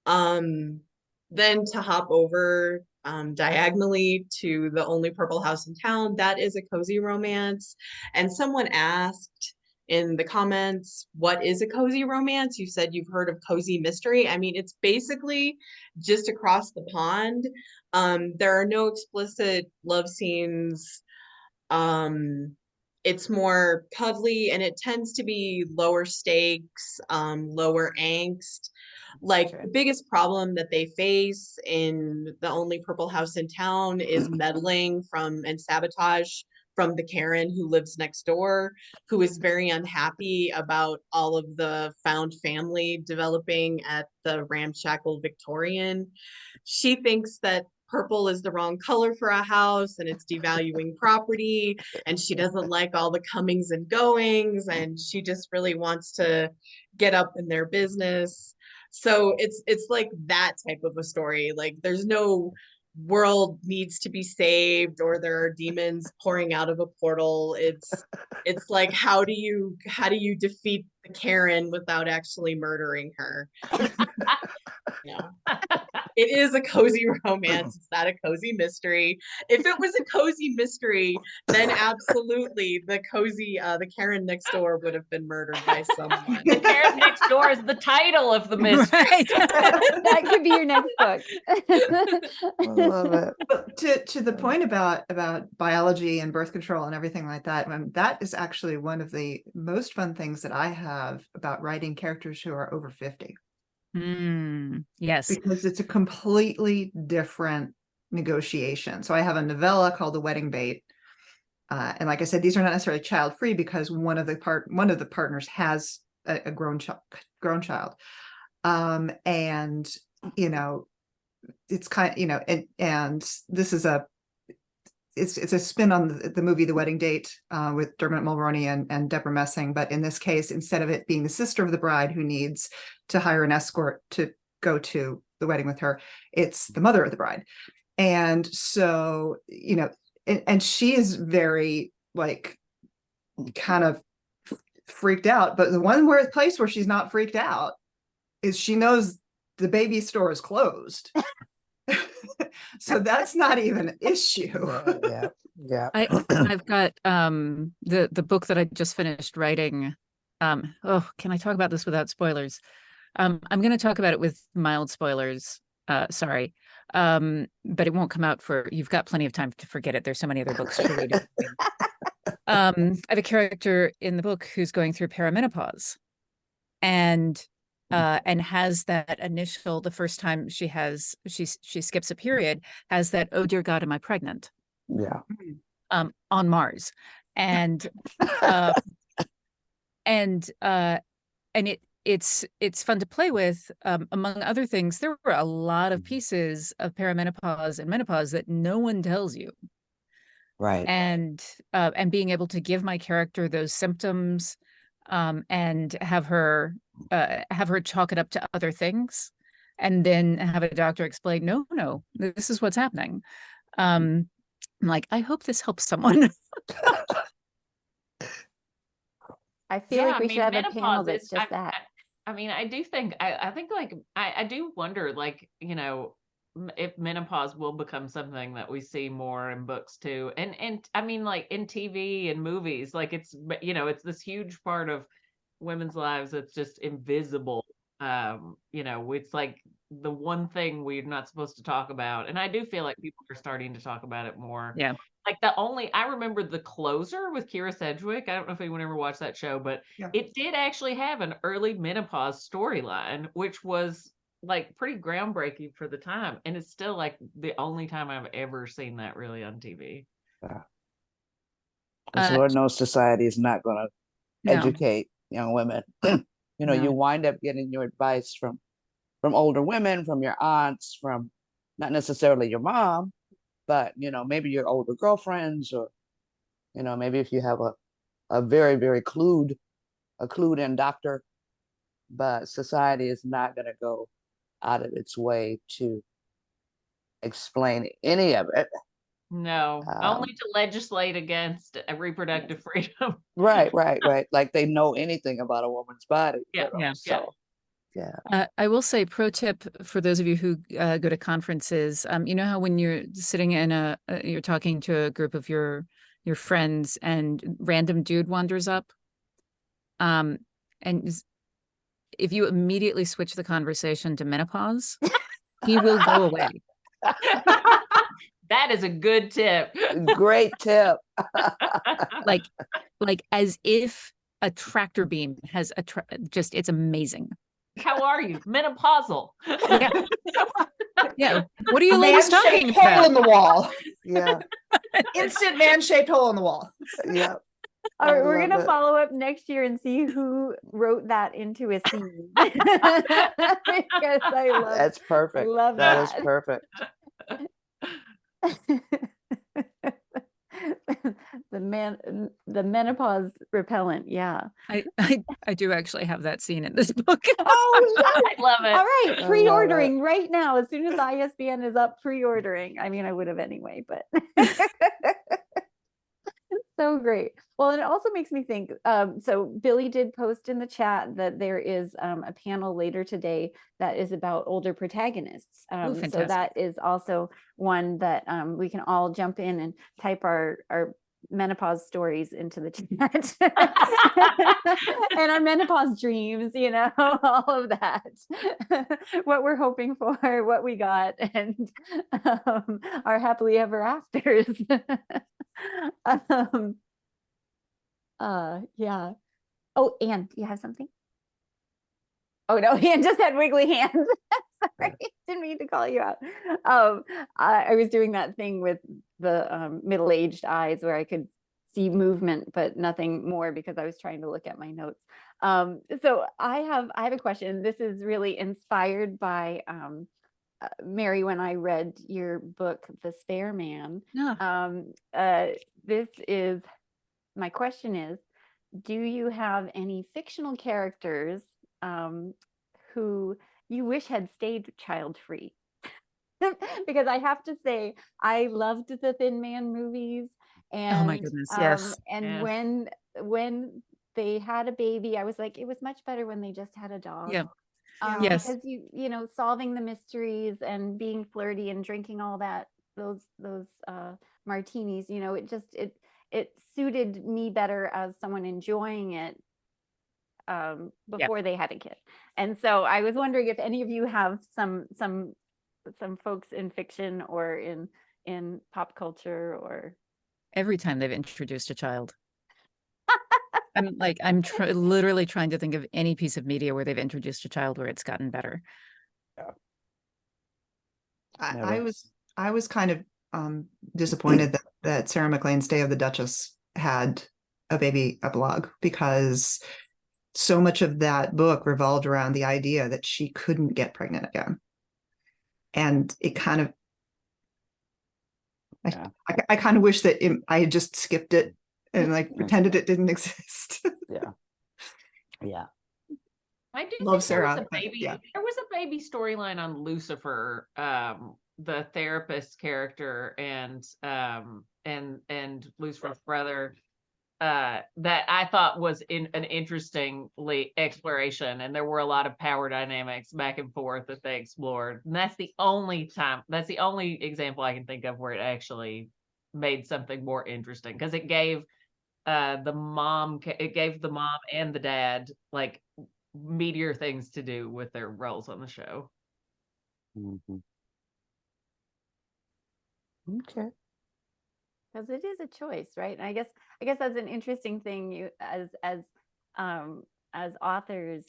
Speaker 3: Um, then to hop over diagonally to The Only Purple House in Town, that is a cozy romance. And someone asked in the comments, what is a cozy romance? You said you've heard of cozy mystery. I mean, it's basically just across the pond. There are no explicit love scenes. It's more cuddly, and it tends to be lower stakes, lower angst. Like
Speaker 2: Sure.
Speaker 3: the biggest problem that they face in The Only Purple House in Town is meddling from and sabotage from the Karen who lives next door, who is very unhappy about all of the found family developing at the ramshackle Victorian. She thinks that purple is the wrong color for a house and it's devaluing property, and she doesn't like all the comings and goings, and she just really wants to get up in their business. So it's like that type of a story. Like there's no world needs to be saved or there are demons pouring out of a portal. It's like how do you defeat the Karen without actually murdering her? Yeah. It is a cozy romance. It's not a cozy mystery. If it was a cozy mystery, then absolutely the Karen next door would have been murdered by someone.
Speaker 6: The Karen next door is the title of the mystery.
Speaker 7: Right.
Speaker 2: That could be your next book.
Speaker 5: I love it.
Speaker 1: But to the point about biology and birth control and everything like that, that is actually one of the most fun things that I have about writing characters who are over 50,
Speaker 7: Yes.
Speaker 1: because it's a completely different negotiation. So I have a novella called The Wedding Bait. And like I said, these are not necessarily child free because one of the partners has a grown child. And it's kind of, and this is it's a spin on the movie The Wedding Date with Dermot Mulroney and Deborah Messing. But in this case, instead of it being the sister of the bride who needs to hire an escort to go to the wedding with her, it's the mother of the bride. And so, and she is very like kind of freaked out. But the one place where she's not freaked out is she knows the baby store is closed. So that's not even an issue.
Speaker 5: Yeah.
Speaker 7: I've got the book that I just finished writing. Oh, can I talk about this without spoilers? I'm going to talk about it with mild spoilers. Sorry. But it won't come out for, you've got plenty of time to forget it. There's so many other books to read. I have a character in the book who's going through perimenopause and has that initial, the first time she skips a period, has that, oh dear God, am I pregnant?
Speaker 5: Yeah.
Speaker 7: On Mars. And uh, it's fun to play with. Among other things, there were a lot of pieces of perimenopause and menopause that no one tells you.
Speaker 5: Right.
Speaker 7: And being able to give my character those symptoms, and have her chalk it up to other things, and then have a doctor explain, no, this is what's happening. I'm like, I hope this helps someone.
Speaker 2: I feel like we should have a panel
Speaker 6: menopause
Speaker 2: that's
Speaker 6: is,
Speaker 2: just that.
Speaker 6: I mean, I do think, I think like, I do wonder, like, you know, if menopause will become something that we see more in books too. And I mean, like in TV and movies, like it's, you know, it's this huge part of women's lives that's just invisible. You know, it's like the one thing we're not supposed to talk about. And I do feel like people are starting to talk about it more.
Speaker 7: Yeah.
Speaker 6: Like I remember The Closer with Kira Sedgwick. I don't know if anyone ever watched that show, but
Speaker 1: Yeah.
Speaker 6: it did actually have an early menopause storyline, which was like pretty groundbreaking for the time. And it's still like the only time I've ever seen that really on TV.
Speaker 5: Because Lord knows society is not going to
Speaker 7: No.
Speaker 5: educate young women. You know,
Speaker 7: No.
Speaker 5: you wind up getting your advice from older women, from your aunts, from not necessarily your mom, but you know, maybe your older girlfriends, or you know, maybe if you have a very, very clued in doctor. But society is not going to go out of its way to explain any of it.
Speaker 6: No, only to legislate against reproductive freedom.
Speaker 5: Right. Like they know anything about a woman's body.
Speaker 6: Yeah,
Speaker 5: You know?
Speaker 7: yeah.
Speaker 5: So, yeah.
Speaker 7: I will say, pro tip for those of you who go to conferences, you know how when you're sitting in you're talking to a group of your friends and random dude wanders up, and if you immediately switch the conversation to menopause, he will go away.
Speaker 6: That is a good tip.
Speaker 5: Great tip.
Speaker 7: like as if a tractor beam has just, it's amazing.
Speaker 6: How are you? Menopausal.
Speaker 7: Yeah. Yeah. What are you ladies talking
Speaker 1: Man-shaped hole
Speaker 7: about?
Speaker 1: in the wall.
Speaker 5: Yeah.
Speaker 1: Instant man-shaped hole in the wall.
Speaker 5: Yeah.
Speaker 2: All right,
Speaker 5: I
Speaker 2: we're
Speaker 5: love
Speaker 2: gonna
Speaker 5: it.
Speaker 2: follow up next year and see who wrote that into a scene. Because I love
Speaker 5: That's perfect.
Speaker 2: love
Speaker 5: That is
Speaker 2: that.
Speaker 5: perfect.
Speaker 2: the menopause repellent, yeah.
Speaker 7: I do actually have that scene in this book.
Speaker 2: Oh yes.
Speaker 6: I love it.
Speaker 2: All right,
Speaker 5: I love
Speaker 2: pre-ordering right now. As soon as ISBN is up, pre-ordering. I mean, I would have anyway, but so great. Well, and it also makes me think, so Billy did post in the chat that there is a panel later today that is about older protagonists. So
Speaker 7: fantastic.
Speaker 2: that is also one that we can all jump in and type our menopause stories into the chat and our menopause dreams, you know, all of that, what we're hoping for, what we got, and our happily ever afters. Yeah. Oh, Anne, do you have something? Oh no, Anne just had wiggly hands. Sorry, didn't mean to call you out. I was doing that thing with the middle-aged eyes where I could see movement but nothing more because I was trying to look at my notes. So I have a question. This is really inspired by Mary, when I read your book, The Spare Man. This is, my question is, do you have any fictional characters who you wish had stayed child-free? Because I have to say, I loved the Thin Man movies. And,
Speaker 7: oh my goodness, yes.
Speaker 2: And
Speaker 6: Yeah.
Speaker 2: when they had a baby, I was like, it was much better when they just had a dog.
Speaker 7: Yeah. Yes.
Speaker 2: Because you know, solving the mysteries and being flirty and drinking all that, those martinis, you know, it suited me better as someone enjoying it before they had a kid. And so I was wondering if any of you have some folks in fiction or in pop culture or
Speaker 7: Every time they've introduced a child. I'm like, literally trying to think of any piece of media where they've introduced a child where it's gotten better.
Speaker 5: Never.
Speaker 1: I was kind of disappointed that Sarah McLean's Day of the Duchess had a baby epilogue, because so much of that book revolved around the idea that she couldn't get pregnant again. And it kind of,
Speaker 5: Yeah.
Speaker 1: I kind of wish that I had just skipped it and like pretended it didn't exist.
Speaker 5: Yeah. Yeah.
Speaker 6: I do
Speaker 1: Love
Speaker 6: think there was
Speaker 1: Sarah,
Speaker 6: a
Speaker 1: but
Speaker 6: baby.
Speaker 1: yeah.
Speaker 6: There was a baby storyline on Lucifer, the therapist character, and Lucifer's brother, that I thought was in an interestingly exploration, and there were a lot of power dynamics back and forth that they explored. And that's the only example I can think of where it actually made something more interesting, because it gave the mom and the dad like meatier things to do with their roles on the show.
Speaker 5: Mhm. Okay.
Speaker 2: because it is a choice, right? And I guess that's an interesting thing. You as authors,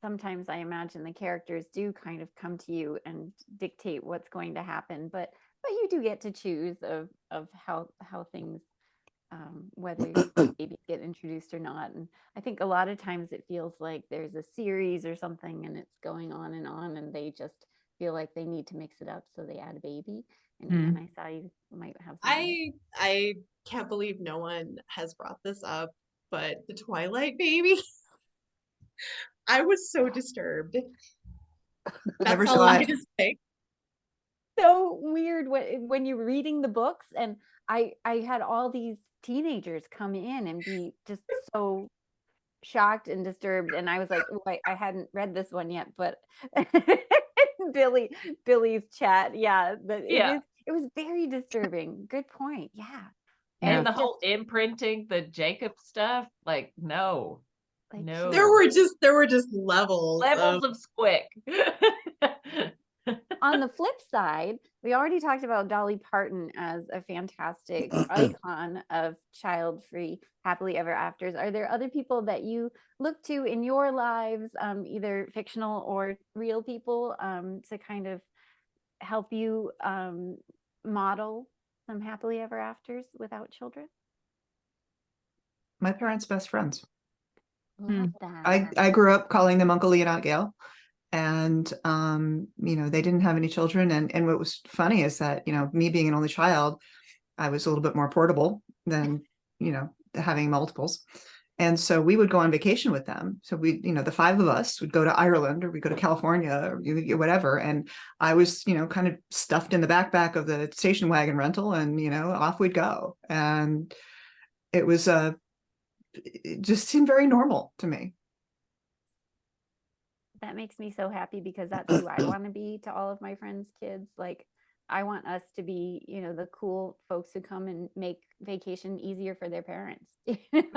Speaker 2: sometimes I imagine the characters do kind of come to you and dictate what's going to happen, but you do get to choose of how things whether babies get introduced or not. And I think a lot of times it feels like there's a series or something and it's going on, and they just feel like they need to mix it up, so they add a baby. And I saw you might have something.
Speaker 3: I can't believe no one has brought this up, but the Twilight baby. I was so disturbed.
Speaker 1: Never
Speaker 3: That's all
Speaker 1: saw
Speaker 3: I
Speaker 1: it.
Speaker 3: can say.
Speaker 2: So weird when you're reading the books, and I had all these teenagers come in and be just so shocked and disturbed, and I was like, oh, I hadn't read this one yet, but Billy's chat, yeah, but
Speaker 6: Yeah.
Speaker 2: it was very disturbing. Good point. Yeah.
Speaker 7: Yeah.
Speaker 6: And the
Speaker 2: it
Speaker 6: whole imprinting, the Jacob stuff, like no,
Speaker 2: like
Speaker 6: no.
Speaker 3: There were just levels
Speaker 6: Levels of squick.
Speaker 2: on the flip side, we already talked about Dolly Parton as a fantastic icon of child-free happily ever afters. Are there other people that you look to in your lives, either fictional or real people, to kind of help you model some happily ever afters without children?
Speaker 1: My parents' best friends.
Speaker 2: Love that.
Speaker 1: I grew up calling them Uncle Lee and Aunt Gail. And they didn't have any children. And what was funny is that, me being an only child, I was a little bit more portable than, having multiples. And so we would go on vacation with them. So we, the five of us would go to Ireland, or we go to California, or whatever. And I was, kind of stuffed in the backpack of the station wagon rental, and, off we'd go. And it was, it just seemed very normal to me.
Speaker 2: That makes me so happy, because that's who I want to be to all of my friends' kids. Like, I want us to be, the cool folks who come and make vacation easier for their parents. And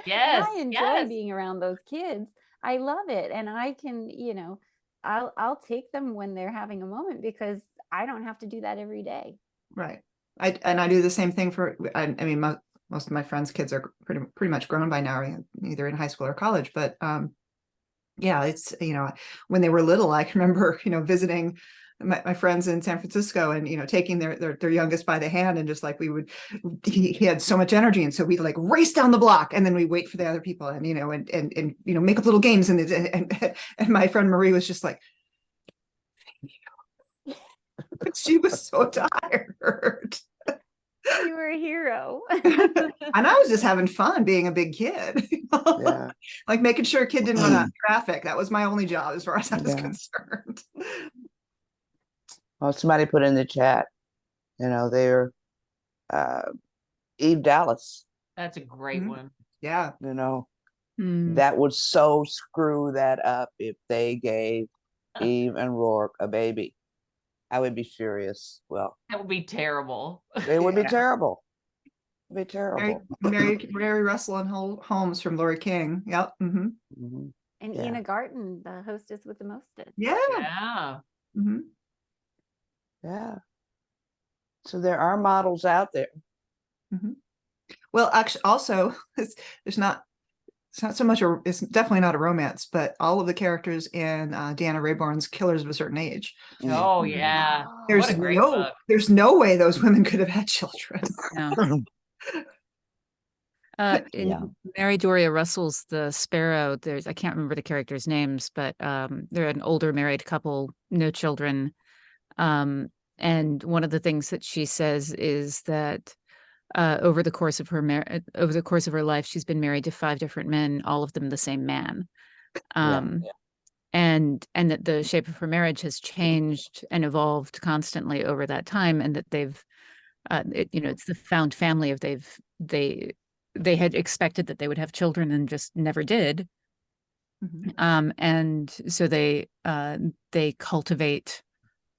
Speaker 6: Yes,
Speaker 2: I enjoy
Speaker 6: yes.
Speaker 2: being around those kids. I love it. And I can, I'll take them when they're having a moment, because I don't have to do that every day.
Speaker 1: Right. I do the same thing for, I mean, most of my friends' kids are pretty much grown by now, either in high school or college, but yeah, it's, when they were little, I can remember, visiting my friends in San Francisco, and, taking their youngest by the hand, and just like he had so much energy. And so we'd like race down the block, and then we wait for the other people, and, and make up little games. And my friend Marie was just like, she was so tired.
Speaker 2: You were a hero.
Speaker 1: And I was just having fun being a big kid.
Speaker 5: Yeah.
Speaker 1: Like making sure a kid didn't run out of traffic. That was my only job as far as I was
Speaker 5: Yeah.
Speaker 1: concerned.
Speaker 5: Well, somebody put in the chat, they're Eve Dallas,
Speaker 6: That's a great
Speaker 1: Mhm.
Speaker 6: one.
Speaker 1: Yeah.
Speaker 7: Mm.
Speaker 5: That would so screw that up if they gave Eve and Rourke a baby. I would be furious. Well,
Speaker 6: That would be terrible.
Speaker 5: it would be
Speaker 1: Yeah.
Speaker 5: terrible. It'd be
Speaker 1: Mary,
Speaker 5: terrible.
Speaker 1: Mary Russell and Holmes from Laurie King. Yep. Hmm.
Speaker 5: Mhm.
Speaker 2: And
Speaker 5: Yeah.
Speaker 2: Ina Garten, the hostess with the mostest.
Speaker 1: Yeah.
Speaker 6: Yeah.
Speaker 1: Hmm.
Speaker 5: Yeah. So there are models out there.
Speaker 1: Hmm. Well, actually, also, there's not. It's not so much it's definitely not a romance, but all of the characters in Deanna Raybourne's Killers of a Certain Age.
Speaker 6: Oh,
Speaker 5: Mhm.
Speaker 6: yeah.
Speaker 2: Oh,
Speaker 6: What a great book.
Speaker 1: There's no way those women could have had children.
Speaker 7: No. In
Speaker 5: Yeah.
Speaker 7: Mary Doria Russell's The Sparrow, I can't remember the characters' names, but they're an older married couple, no children. And one of the things that she says is that over the course of her life, she's been married to 5 different men, all of them the same man.
Speaker 5: Yeah.
Speaker 7: And that the shape of her marriage has changed and evolved constantly over that time, and that it's the found family of they had expected that they would have children and just never did.
Speaker 1: Mhm.
Speaker 7: And so they cultivate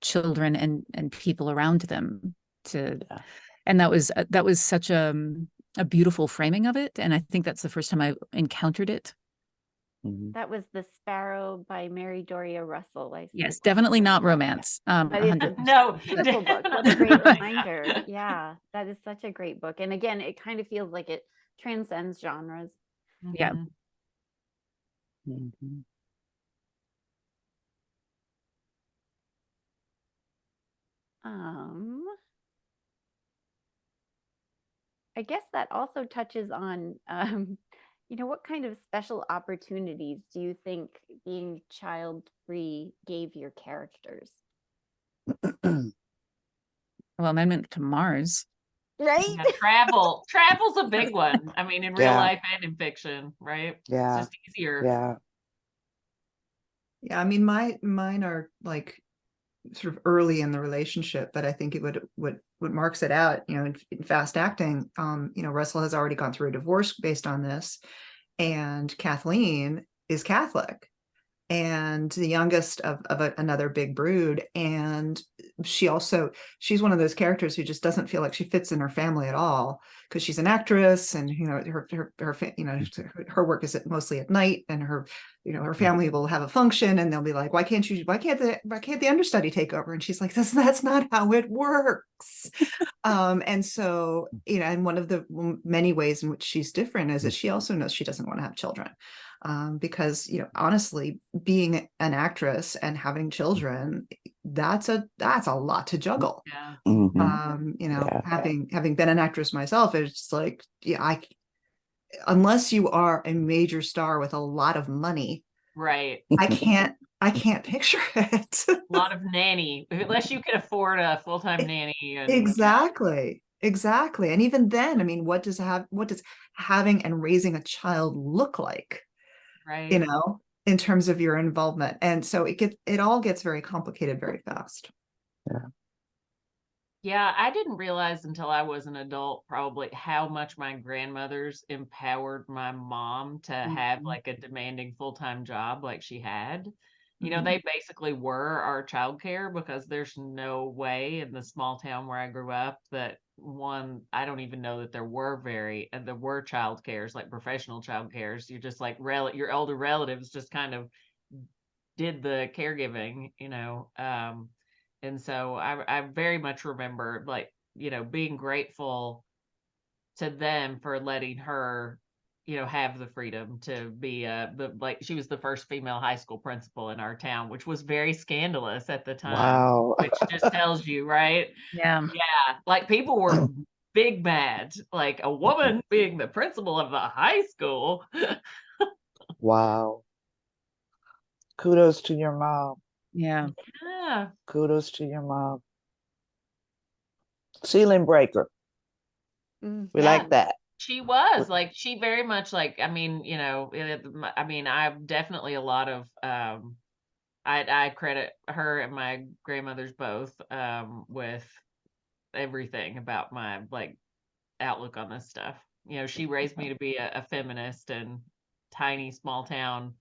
Speaker 7: children and people around them to,
Speaker 5: Yeah.
Speaker 7: and that was such a beautiful framing of it. And I think that's the first time I encountered it.
Speaker 5: Mhm.
Speaker 2: that was The Sparrow by Mary Doria Russell. I
Speaker 7: Yes,
Speaker 2: see.
Speaker 7: definitely not romance.
Speaker 2: But it's a
Speaker 7: 100%.
Speaker 6: No,
Speaker 2: beautiful book. What a great
Speaker 6: definitely
Speaker 2: reminder.
Speaker 6: not.
Speaker 2: Yeah, that is such a great book. And again, it kind of feels like it transcends genres.
Speaker 7: Yeah.
Speaker 6: Mhm.
Speaker 5: Mhm.
Speaker 2: Um, I guess that also touches on, what kind of special opportunities do you think being child-free gave your characters?
Speaker 7: Well, Amendment to Mars.
Speaker 2: Right?
Speaker 6: Yeah, travel's a big one. I mean, in real
Speaker 5: Yeah.
Speaker 6: life and in fiction, right? It's
Speaker 5: Yeah.
Speaker 6: just easier.
Speaker 5: Yeah.
Speaker 1: Yeah, I mean, mine are like sort of early in the relationship, but I think what marks it out, in Fast Acting, Russell has already gone through a divorce based on this, and Kathleen is Catholic, and the youngest of another big brood, and she's one of those characters who just doesn't feel like she fits in her family at all, because she's an actress, and her work is mostly at night, and her family will have a function, and they'll be like, why can't the understudy take over, and she's like, that's not how it works. And so, and one of the many ways in which she's different is that she also knows she doesn't want to have children, because honestly, being an actress and having children, that's a lot to juggle.
Speaker 6: Yeah.
Speaker 5: Mhm. Yeah.
Speaker 1: Having been an actress myself, it's like, yeah, unless you are a major star with a lot of money,
Speaker 6: Right.
Speaker 1: I can't picture it.
Speaker 6: A lot of nanny, unless you can afford a full-time nanny. And
Speaker 1: Exactly. And even then, I mean, what does having and raising a child look like,
Speaker 6: right.
Speaker 1: in terms of your involvement? And so it all gets very complicated very fast.
Speaker 6: Yeah, I didn't realize until I was an adult probably how much my grandmothers empowered my mom to have
Speaker 1: Mhm.
Speaker 6: like a demanding full-time job like she had.
Speaker 1: Mhm.
Speaker 6: They basically were our childcare, because there's no way in the small town where I grew up that I don't even know that there were childcares, like professional childcares. You're just like your elder relatives just kind of did the caregiving. And so I very much remember, like, being grateful to them for letting her, have the freedom to be she was the first female high school principal in our town, which was very scandalous at the time,
Speaker 5: Wow.
Speaker 6: which just tells you, right?
Speaker 7: Yeah.
Speaker 6: Yeah, like people were big mad, like a woman being the principal of the high school.
Speaker 5: Wow. Kudos to your mom.
Speaker 7: Yeah.
Speaker 6: Yeah.
Speaker 5: Kudos to your mom. Ceiling breaker. We
Speaker 6: Yeah.
Speaker 5: like that.
Speaker 6: She was like, she very much like, I mean, I've definitely a lot of, I credit her and my grandmothers both, with everything about my like outlook on this stuff. She raised me to be a feminist and tiny small town,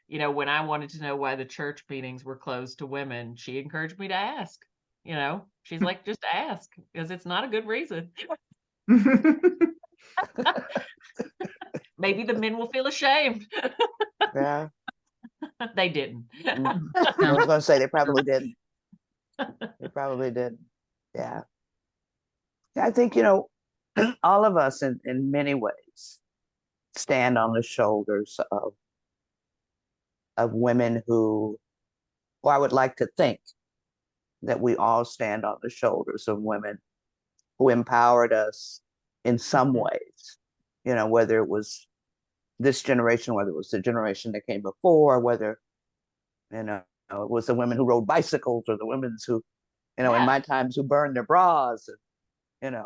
Speaker 6: when I wanted to know why the church meetings were closed to women, she encouraged me to ask. She's like, just ask, because it's not a good reason. Maybe the men will feel ashamed.
Speaker 5: Yeah.
Speaker 6: They didn't.
Speaker 5: I was going to say they probably didn't. They probably didn't. Yeah. I think, all of us in many ways stand on the shoulders of women who, or I would like to think that we all stand on the shoulders of women who empowered us in some ways, whether it was this generation, whether it was the generation that came before, whether, it was the women who rode bicycles or the women who, in my times, who burned their bras, and,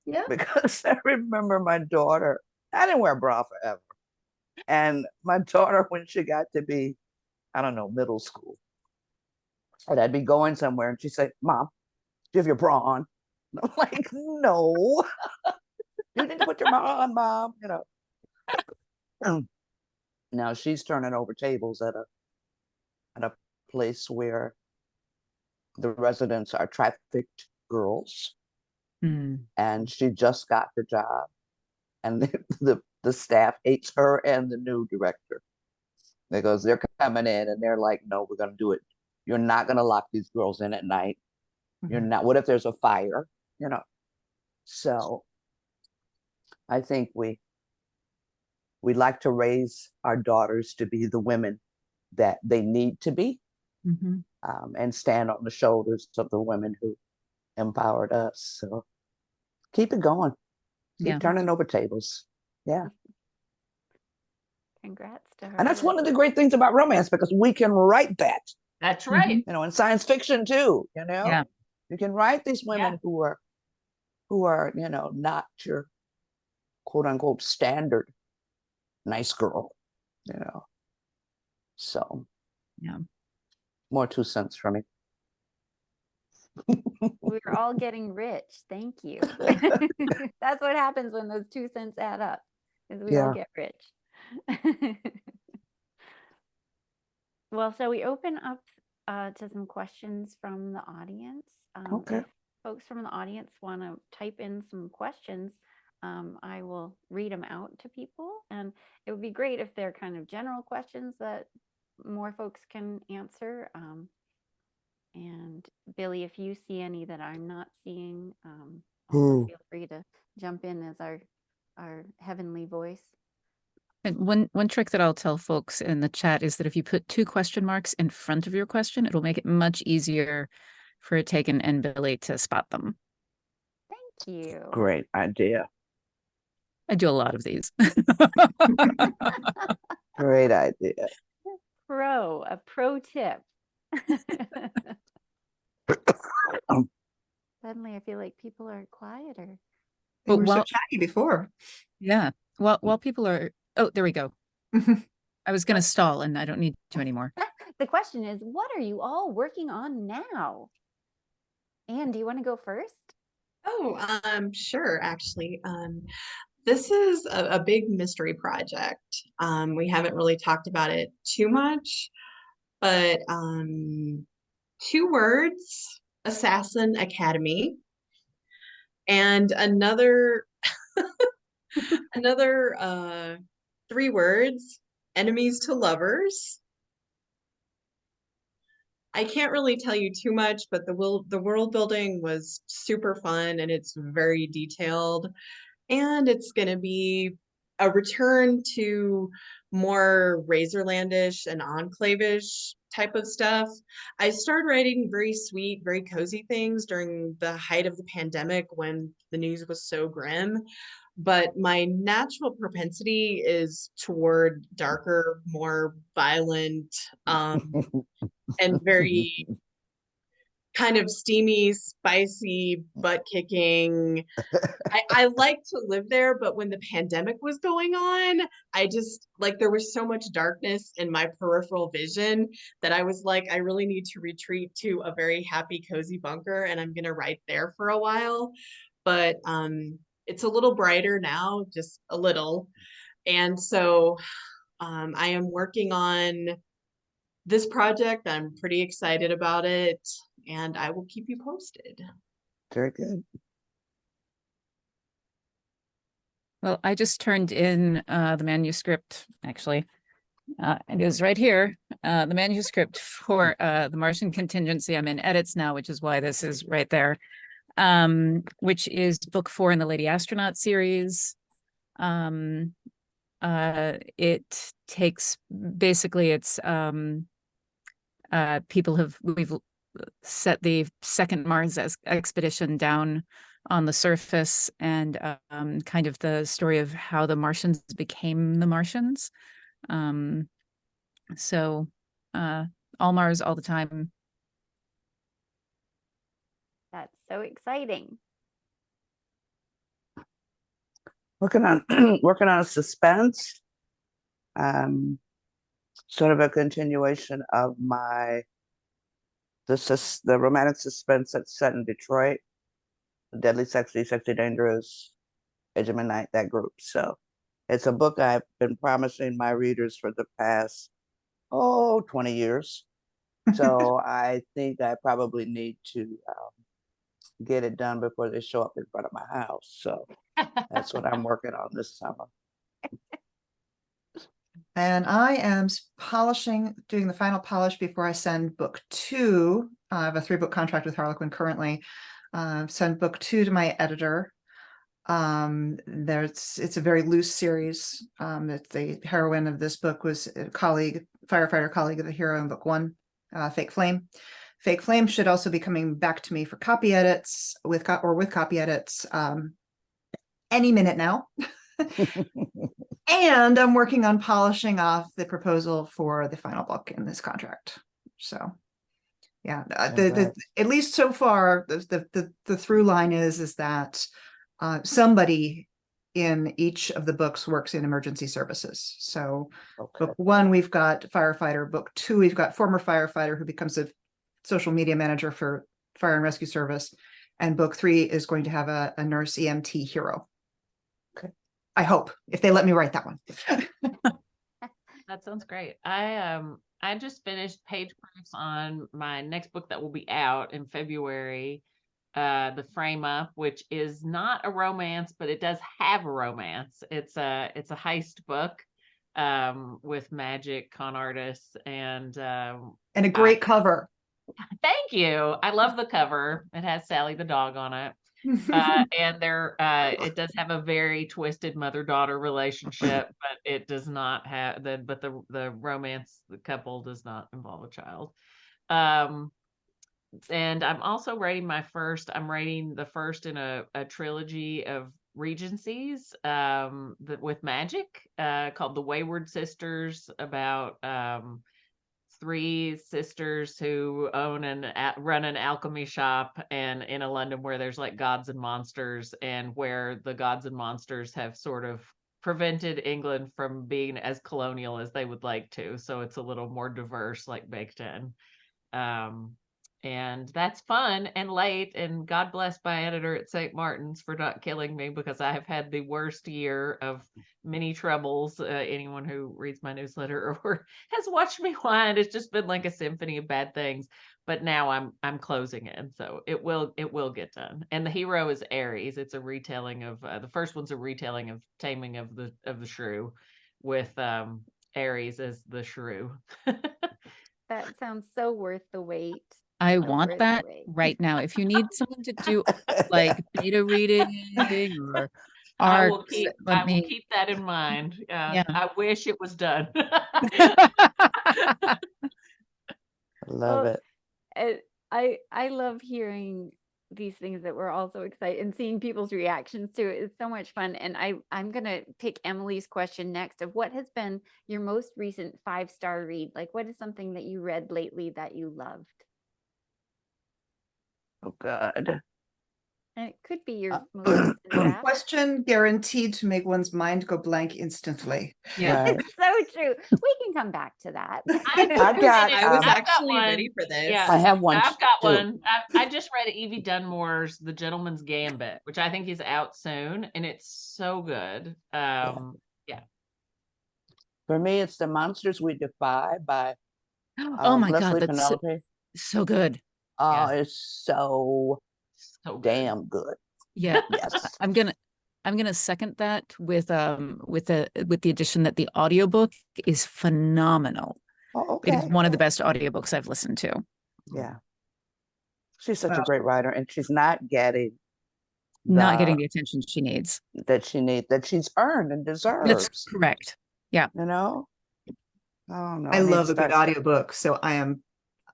Speaker 1: Yeah.
Speaker 5: because I remember my daughter, I didn't wear a bra forever. And my daughter, when she got to be, I don't know, middle school, and I'd be going somewhere and she'd say, Mom, do you have your bra on? And I'm like, no, you need to put your bra on, Mom, Now she's turning over tables at a place where the residents are trafficked girls. And she just got the job. And the staff hates her and the new director, because they're coming in and they're like, no, we're going to do it. You're not going to lock these girls in at night. You're not. What if there's a fire? So I think we like to raise our daughters to be the women that they need to be, and stand on the shoulders of the women who empowered us. So keep it going. Keep turning over tables. Yeah.
Speaker 2: Congrats to her.
Speaker 5: And that's one of the great things about romance, because we can write that.
Speaker 6: That's right.
Speaker 5: In science fiction too,
Speaker 7: Yeah.
Speaker 5: You can write these women who are, not your quote unquote standard nice girl, So
Speaker 7: Yeah.
Speaker 5: more 2 cents for me.
Speaker 2: We're all getting rich. Thank you. That's what happens when those 2 cents add up, is we all get rich. Well, so we open up to some questions from the audience.
Speaker 5: Okay.
Speaker 2: If folks from the audience want to type in some questions, I will read them out to people. And it would be great if they're kind of general questions that more folks can answer. And Billy, if you see any that I'm not seeing, also feel free to jump in as our heavenly voice.
Speaker 7: And one trick that I'll tell folks in the chat is that if you put 2 question marks in front of your question, it'll make it much easier for Tegan and Billy to spot them.
Speaker 2: Thank you.
Speaker 5: Great idea.
Speaker 7: I do a lot of these.
Speaker 5: Great idea.
Speaker 2: A pro tip. Suddenly I feel like people are quieter.
Speaker 1: They were so chatty before.
Speaker 7: Yeah. Well, while people are, oh, there we go. I was going to stall and I don't need to anymore.
Speaker 2: The question is, what are you all working on now? Anne, do you want to go first?
Speaker 3: Oh, sure, actually. This is a big mystery project. We haven't really talked about it too much, but 2 words, Assassin Academy, and another 3 words, Enemies to Lovers. I can't really tell you too much, but the world building was super fun and it's very detailed. And it's going to be a return to more Razorlandish and Enclave-ish type of stuff. I started writing very sweet, very cozy things during the height of the pandemic when the news was so grim. But my natural propensity is toward darker, more violent, and very kind of steamy, spicy, butt kicking. I like to live there, but when the pandemic was going on, I just there was so much darkness in my peripheral vision that I was like, I really need to retreat to a very happy, cozy bunker, and I'm gonna write there for a while. But it's a little brighter now, just a little. And so I am working on this project. I'm pretty excited about it, and I will keep you posted.
Speaker 5: Very good.
Speaker 7: Well, I just turned in the manuscript, actually. It is right here, the manuscript for the Martian contingency. I'm in edits now, which is why this is right there, which is book 4 in the Lady Astronaut series. It takes, basically it's we've set the second Mars expedition down on the surface, and kind of the story of how the Martians became the Martians. So all Mars all the time.
Speaker 2: That's so exciting.
Speaker 5: Working on working on a suspense. Sort of a continuation of the romantic suspense that's set in Detroit. Deadly Sexy, Sexy Dangerous, Edge of Midnight, that group. So it's a book I've been promising my readers for the past 20 years. So I think I probably need to get it done before they show up in front of my house. So that's what I'm working on this summer.
Speaker 1: And I am doing the final polish before I send book 2. I have a 3-book contract with Harlequin currently. Send book 2 to my editor. It's a very loose series. The heroine of this book was a firefighter colleague of the hero in book 1, Fake Flame. Fake Flame should also be coming back to me for copy edits with copy edits any minute now. And I'm working on polishing off the proposal for the final book in this contract. So yeah, at least so far, the through line is that somebody in each of the books works in emergency services. So book 1, we've got firefighter. Book 2, we've got former firefighter who becomes a social media manager for fire and rescue service. And book 3 is going to have a nurse EMT hero. I hope, if they let me write that one.
Speaker 6: That sounds great. I just finished page proofs on my next book that will be out in February, The Frame Up, which is not a romance, but it does have a romance. It's a heist book with magic, con artists, and
Speaker 1: a great cover.
Speaker 6: Thank you. I love the cover. It has Sally the dog on it. And it does have a very twisted mother-daughter relationship, but it does not have the romance, the couple does not involve a child. And I'm also writing I'm writing the first in a trilogy of Regencies with magic called The Wayward Sisters, about 3 sisters who run an alchemy shop, and in a London where there's like gods and monsters, and where the gods and monsters have sort of prevented England from being as colonial as they would like to. So it's a little more diverse, like baked in. And that's fun and late, and God bless my editor at St. Martin's for not killing me, because I have had the worst year of many troubles. Anyone who reads my newsletter or has watched me whine, it's just been like a symphony of bad things. But now I'm closing in, so it will get done. And the hero is Ares. It's a retelling of the first one's a retelling of Taming of the Shrew, with Ares as the shrew.
Speaker 2: That sounds so worth the wait.
Speaker 7: I want that right now. If you need someone to do like beta reading or
Speaker 6: I
Speaker 7: arcs,
Speaker 6: will keep that in mind.
Speaker 7: Yeah.
Speaker 6: I wish it was done.
Speaker 5: I love it.
Speaker 2: I love hearing these things that we're also excited, and seeing people's reactions to it is so much fun. And I'm gonna pick Emily's question next, of what has been your most recent 5-star read? Like, what is something that you read lately that you loved?
Speaker 5: Oh God.
Speaker 2: And it could be your most recent draft.
Speaker 1: Question guaranteed to make one's mind go blank instantly.
Speaker 7: Yeah.
Speaker 5: Right.
Speaker 2: So true. We can come back to that.
Speaker 3: I was
Speaker 6: I've
Speaker 3: actually
Speaker 6: got
Speaker 3: ready for this.
Speaker 6: Yeah,
Speaker 5: I have one.
Speaker 6: I've got
Speaker 5: too.
Speaker 6: one. I just read Evie Dunmore's The Gentleman's Gambit, which I think is out soon, and it's so good. Yeah.
Speaker 5: For me, it's The Monsters We Defy by
Speaker 7: Oh my God,
Speaker 5: Leslie
Speaker 7: that's
Speaker 5: Penelope.
Speaker 7: so good.
Speaker 5: Oh,
Speaker 6: Yeah.
Speaker 5: it's so
Speaker 6: So good.
Speaker 5: damn good.
Speaker 7: Yeah.
Speaker 5: Yes.
Speaker 7: I'm gonna second that with the addition that the audiobook is phenomenal.
Speaker 5: Oh,
Speaker 7: It is
Speaker 5: okay.
Speaker 7: one of the best audiobooks I've listened to.
Speaker 5: Yeah. She's such a
Speaker 1: Wow.
Speaker 5: great writer, and she's not getting
Speaker 7: Not getting
Speaker 5: the
Speaker 7: the attention she needs.
Speaker 5: that she's earned and
Speaker 7: That's
Speaker 5: deserves.
Speaker 7: correct. Yeah.
Speaker 5: You know? Oh no,
Speaker 1: I
Speaker 5: I need to
Speaker 1: love a good
Speaker 5: start.
Speaker 1: audiobook, so I am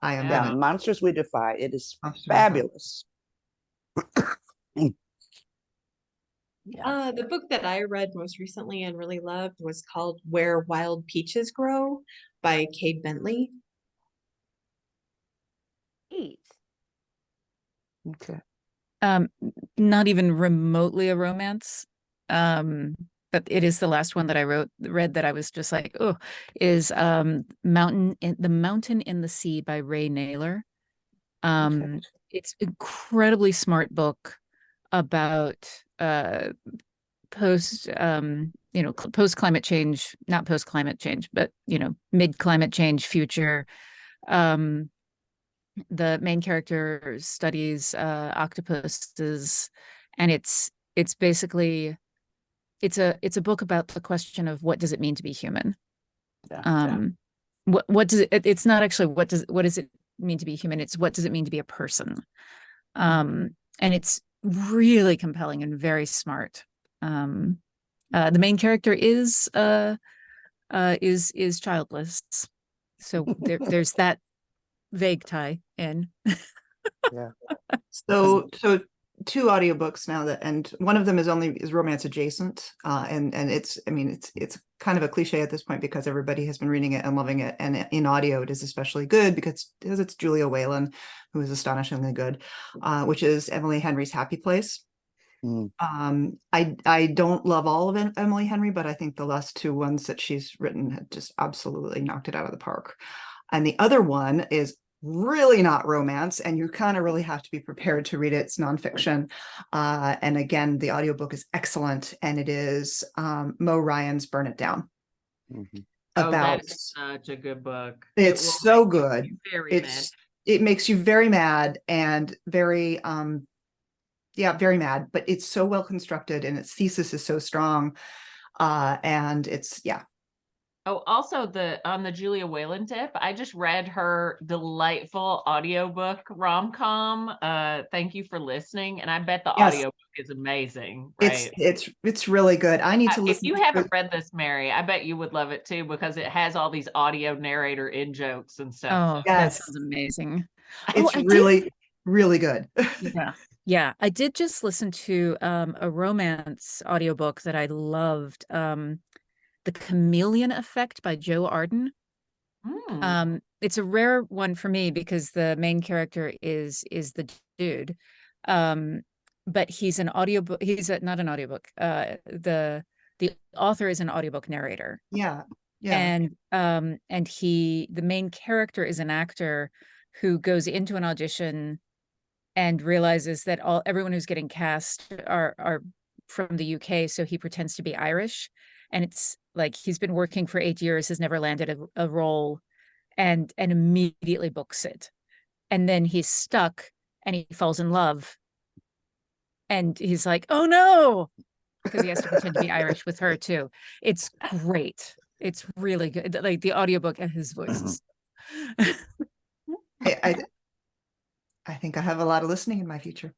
Speaker 6: Yeah.
Speaker 5: Yeah,
Speaker 1: gonna
Speaker 5: Monsters We Defy. It is
Speaker 1: Monsters We Defy.
Speaker 5: fabulous. Yeah.
Speaker 3: The book that I read most recently and really loved was called Where Wild Peaches Grow by Cade Bentley.
Speaker 2: Eight.
Speaker 5: Okay.
Speaker 7: Not even remotely a romance. But it is the last one that I read that I was just like, oh, is The Mountain in the Sea by Ray Naylor.
Speaker 5: Okay.
Speaker 7: It's incredibly smart book about post post climate change, not post climate change, but mid climate change future. The main character studies octopuses, and it's basically it's a book about the question of what does it mean to be human.
Speaker 5: Yeah.
Speaker 7: What does it's not actually what does it mean to be human, it's what does it mean to be a person. And it's really compelling and very smart. The main character is childless, so there's that vague tie in.
Speaker 5: Yeah.
Speaker 1: So two audiobooks now that, and one of them is romance adjacent, and it's, I mean, it's kind of a cliche at this point because everybody has been reading it and loving it, and in audio it is especially good because it's Julia Whalen, who is astonishingly good, which is Emily Henry's Happy Place.
Speaker 5: Mm.
Speaker 1: I don't love all of Emily Henry, but I think the last two ones that she's written had just absolutely knocked it out of the park. And the other one is really not romance, and you kind of really have to be prepared to read it. It's nonfiction. And again, the audiobook is excellent, and it is Mo Ryan's Burn It Down.
Speaker 5: Mhm.
Speaker 6: Oh,
Speaker 1: About
Speaker 6: that's such a good book.
Speaker 1: it's
Speaker 6: will
Speaker 1: so
Speaker 6: make you
Speaker 1: good.
Speaker 6: very mad.
Speaker 1: It makes you very mad and very very mad, but it's so well constructed and its thesis is so strong. And it's
Speaker 6: Oh, also on the Julia Whalen tip, I just read her delightful audiobook rom-com, Thank You for Listening, and I bet the
Speaker 1: yes,
Speaker 6: audiobook is amazing, right?
Speaker 1: it's really good. I need to
Speaker 6: If
Speaker 1: listen
Speaker 6: you
Speaker 1: to
Speaker 6: haven't
Speaker 1: it.
Speaker 6: read this, Mary, I bet you would love it too because it has all these audio narrator in jokes and stuff.
Speaker 7: Oh,
Speaker 6: So
Speaker 7: that
Speaker 1: Yes,
Speaker 7: sounds amazing.
Speaker 1: it's
Speaker 7: I did.
Speaker 1: really, really good.
Speaker 7: Yeah, I did just listen to a romance audiobook that I loved, The Chameleon Effect by Joe Arden. It's a rare one for me because the main character is the dude. But he's an audiobook, not an audiobook. The author is an audiobook narrator.
Speaker 1: Yeah.
Speaker 7: And the main character is an actor who goes into an audition and realizes that everyone who's getting cast are from the UK, so he pretends to be Irish. And it's like he's been working for 8 years, has never landed a role, and immediately books it. And then he's stuck and he falls in love. And he's like, oh no, because he has to pretend to be Irish with her too. It's great. It's really good. Like the audiobook and his voices.
Speaker 1: I think I have a lot of listening in my future.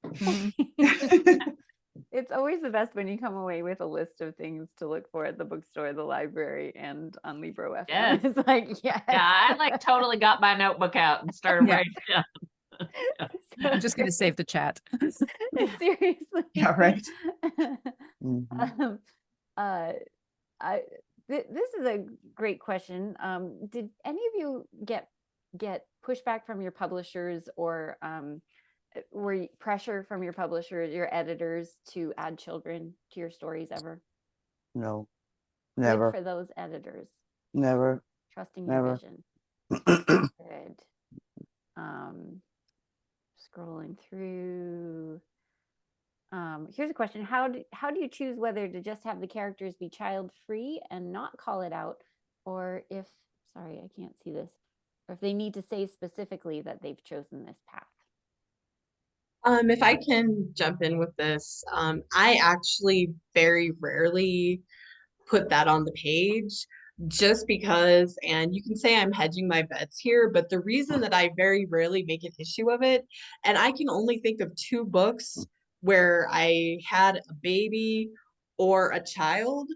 Speaker 2: It's always the best when you come away with a list of things to look for at the bookstore, the library, and on Libro FM.
Speaker 6: Yes.
Speaker 2: It's like, yes.
Speaker 6: Yeah, I totally got my notebook out and started
Speaker 7: Yeah.
Speaker 6: writing down.
Speaker 7: I'm just going to save the chat.
Speaker 2: Seriously.
Speaker 1: Yeah, right.
Speaker 5: Mhm.
Speaker 2: This is a great question. Did any of you get pushback from your publishers or pressure from your publishers, your editors to add children to your stories ever?
Speaker 5: No,
Speaker 2: Good
Speaker 5: never,
Speaker 2: for those editors.
Speaker 5: never,
Speaker 2: Trusting
Speaker 5: never.
Speaker 2: your vision. Good. Scrolling through. Here's a question. How do you choose whether to just have the characters be child free and not call it out or if, sorry, I can't see this, or if they need to say specifically that they've chosen this path.
Speaker 3: If I can jump in with this, I actually very rarely put that on the page just because, and you can say I'm hedging my bets here, but the reason that I very rarely make an issue of it, and I can only think of two books where I had a baby or a child,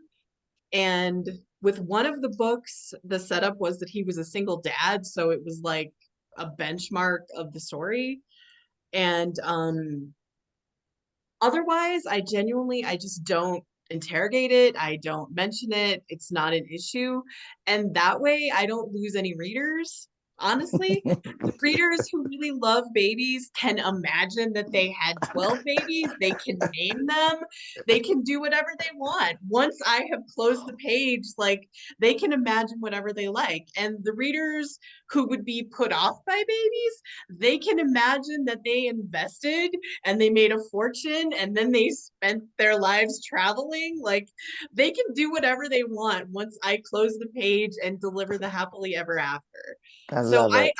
Speaker 3: and with one of the books, the setup was that he was a single dad, so it was like a benchmark of the story. And otherwise, I just don't interrogate it. I don't mention it. It's not an issue. And that way, I don't lose any readers. Honestly, the readers who really love babies can imagine that they had 12 babies. They can name them. They can do whatever they want. Once I have closed the page, like they can imagine whatever they like. And the readers who would be put off by babies, they can imagine that they invested and they made a fortune and then they spent their lives traveling. Like they can do whatever they want once I close the page and deliver the happily ever after.
Speaker 5: I
Speaker 3: So
Speaker 5: love it.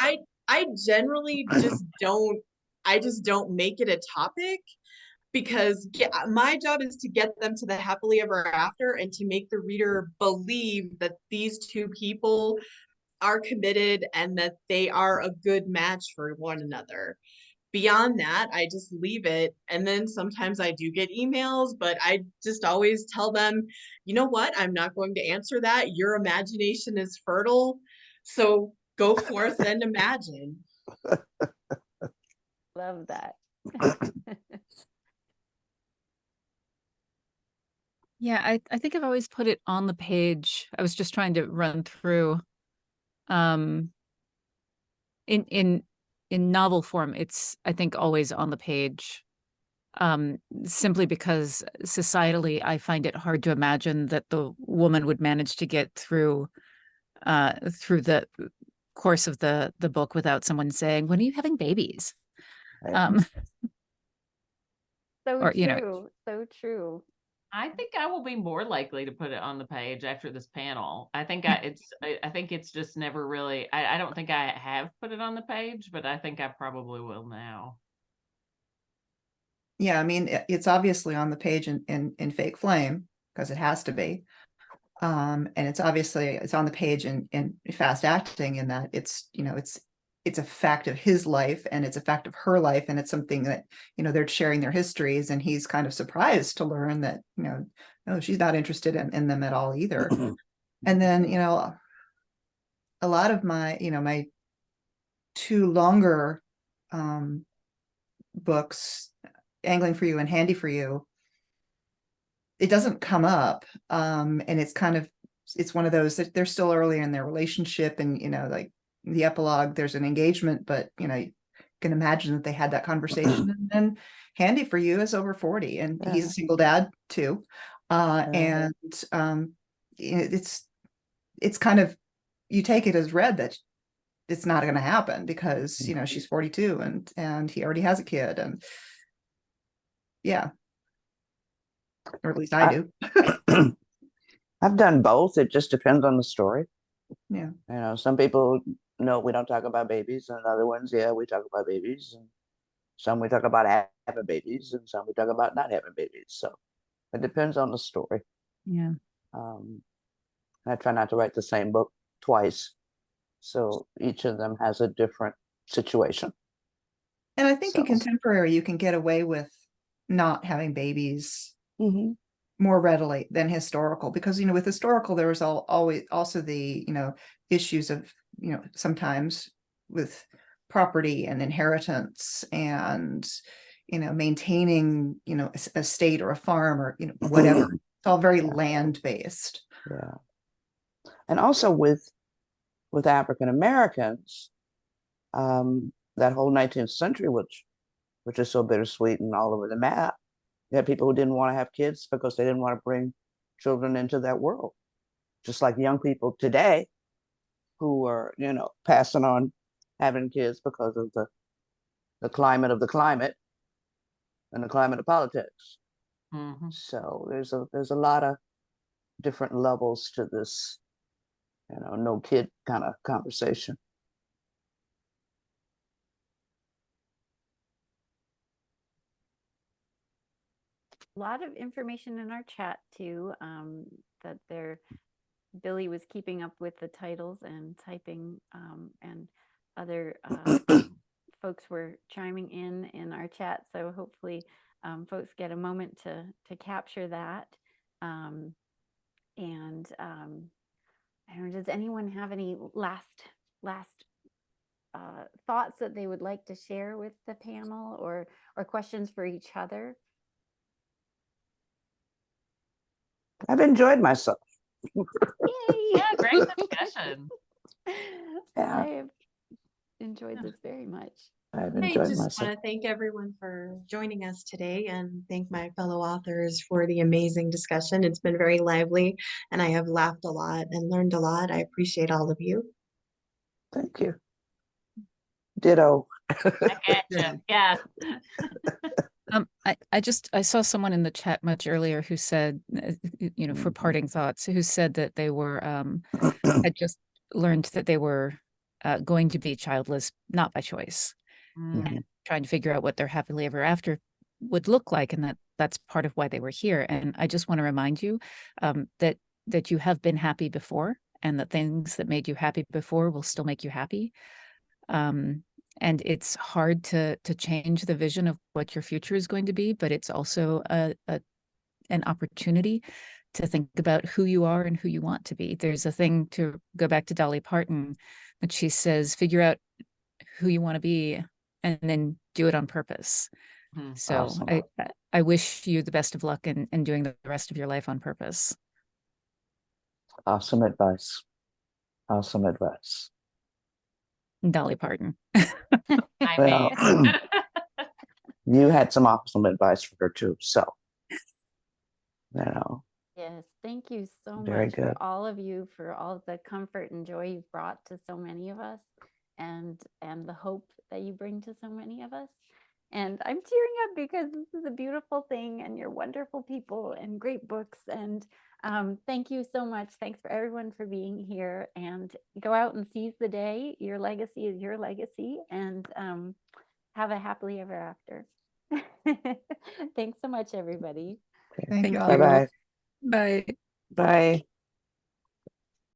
Speaker 3: I generally just don't make it a topic because my job is to get them to the happily ever after and to make the reader believe that these two people are committed and that they are a good match for one another. Beyond that, I just leave it. And then sometimes I do get emails, but I just always tell them, you know what? I'm not going to answer that. Your imagination is fertile. So go forth and imagine.
Speaker 2: Love that.
Speaker 7: Yeah, I think I've always put it on the page. I was just trying to run through um in novel form, it's I think always on the page. Simply because societally I find it hard to imagine that the woman would manage to get through the course of the book without someone saying, "When are you having babies?"
Speaker 5: Right.
Speaker 2: So
Speaker 7: Or, you know,
Speaker 2: true. So true.
Speaker 6: I think I will be more likely to put it on the page after this panel. I think I think it's just never really, I don't think I have put it on the page, but I think I probably will now.
Speaker 1: Yeah, I mean, it's obviously on the page in Fake Flame because it has to be. And it's on the page in Fast Acting in that it's, you know, it's a fact of his life and it's a fact of her life, and it's something that, you know, they're sharing their histories, and he's kind of surprised to learn that, you know, no, she's not interested in them at all either. And then, you know, a lot of my, you know, my two longer books, Angling for You and Handy for You, it doesn't come up. And it's kind of, it's one of those that they're still early in their relationship, and, you know, like the epilogue, there's an engagement, but, you know, you can imagine that they had that conversation. And then Handy for You is over 40 and he's a single dad too. And it's kind of, you take it as read that it's not going to happen because, you know, she's 42 and he already has a kid, and yeah, or at least I do.
Speaker 5: I've done both. It just depends on the story.
Speaker 1: Yeah.
Speaker 5: You know, some people know we don't talk about babies, and other ones, yeah, we talk about babies. And some we talk about having babies, and some we talk about not having babies. So it depends on the story.
Speaker 7: yeah.
Speaker 5: I try not to write the same book twice. So each of them has a different situation.
Speaker 1: And I think in
Speaker 5: So.
Speaker 1: contemporary, you can get away with not having babies
Speaker 5: Mhm.
Speaker 1: more readily than historical, because, you know, with historical, there was always also the, you know, issues of, you know, sometimes with property and inheritance and, you know, maintaining, you know, a state or a farm or, you know, whatever. It's all very land based.
Speaker 5: Yeah. And also with African Americans, that whole 19th century, which is so bittersweet and all over the map. You had people who didn't want to have kids because they didn't want to bring children into that world. Just like young people today who are, you know, passing on having kids because of the climate of the climate and the climate of politics.
Speaker 6: Mhm.
Speaker 5: So there's a lot of different levels to this no kid kind of conversation.
Speaker 2: A lot of information in our chat too, that Billy was keeping up with the titles and typing, and other folks were chiming in our chat. So hopefully folks get a moment to capture that. I don't know, does anyone have any last thoughts that they would like to share with the panel, or questions for each other?
Speaker 5: I've enjoyed myself.
Speaker 2: Yay!
Speaker 6: Yeah, great discussion.
Speaker 5: Yeah.
Speaker 2: I have enjoyed this very much.
Speaker 5: I've
Speaker 3: I
Speaker 5: enjoyed
Speaker 3: just
Speaker 5: myself.
Speaker 3: want to thank everyone for joining us today and thank my fellow authors for the amazing discussion. It's been very lively and I have laughed a lot and learned a lot. I appreciate all of you.
Speaker 5: Thank you. Ditto.
Speaker 6: I gotcha. Yeah.
Speaker 7: I saw someone in the chat much earlier who said, for parting thoughts, who said that they were had just learned that they were going to be childless, not by choice, and trying to figure out what their happily ever after would look like, and that's part of why they were here. And I just want to remind you that you have been happy before, and that things that made you happy before will still make you happy. And it's hard to change the vision of what your future is going to be, but it's also an opportunity to think about who you are and who you want to be. There's a thing, to go back to Dolly Parton, that she says, figure out who you want to be and then do it on purpose. So
Speaker 5: Awesome.
Speaker 7: I wish you the best of luck in doing the rest of your life on purpose.
Speaker 5: Awesome advice. Awesome advice.
Speaker 7: Dolly Parton.
Speaker 6: I
Speaker 5: Well,
Speaker 6: mean.
Speaker 5: you had some awesome advice for her too. So,
Speaker 2: Yes, thank you so
Speaker 5: Very
Speaker 2: much
Speaker 5: good.
Speaker 2: for all of you, for all the comfort and joy you've brought to so many of us, and the hope that you bring to so many of us. And I'm tearing up because this is a beautiful thing, and you're wonderful people and great books. And thank you so much. Thanks for everyone for being here, and go out and seize the day. Your legacy is your legacy, and have a happily ever after. Thanks so much, everybody.
Speaker 1: Thank you.
Speaker 5: Bye-bye.
Speaker 7: Bye.
Speaker 5: Bye.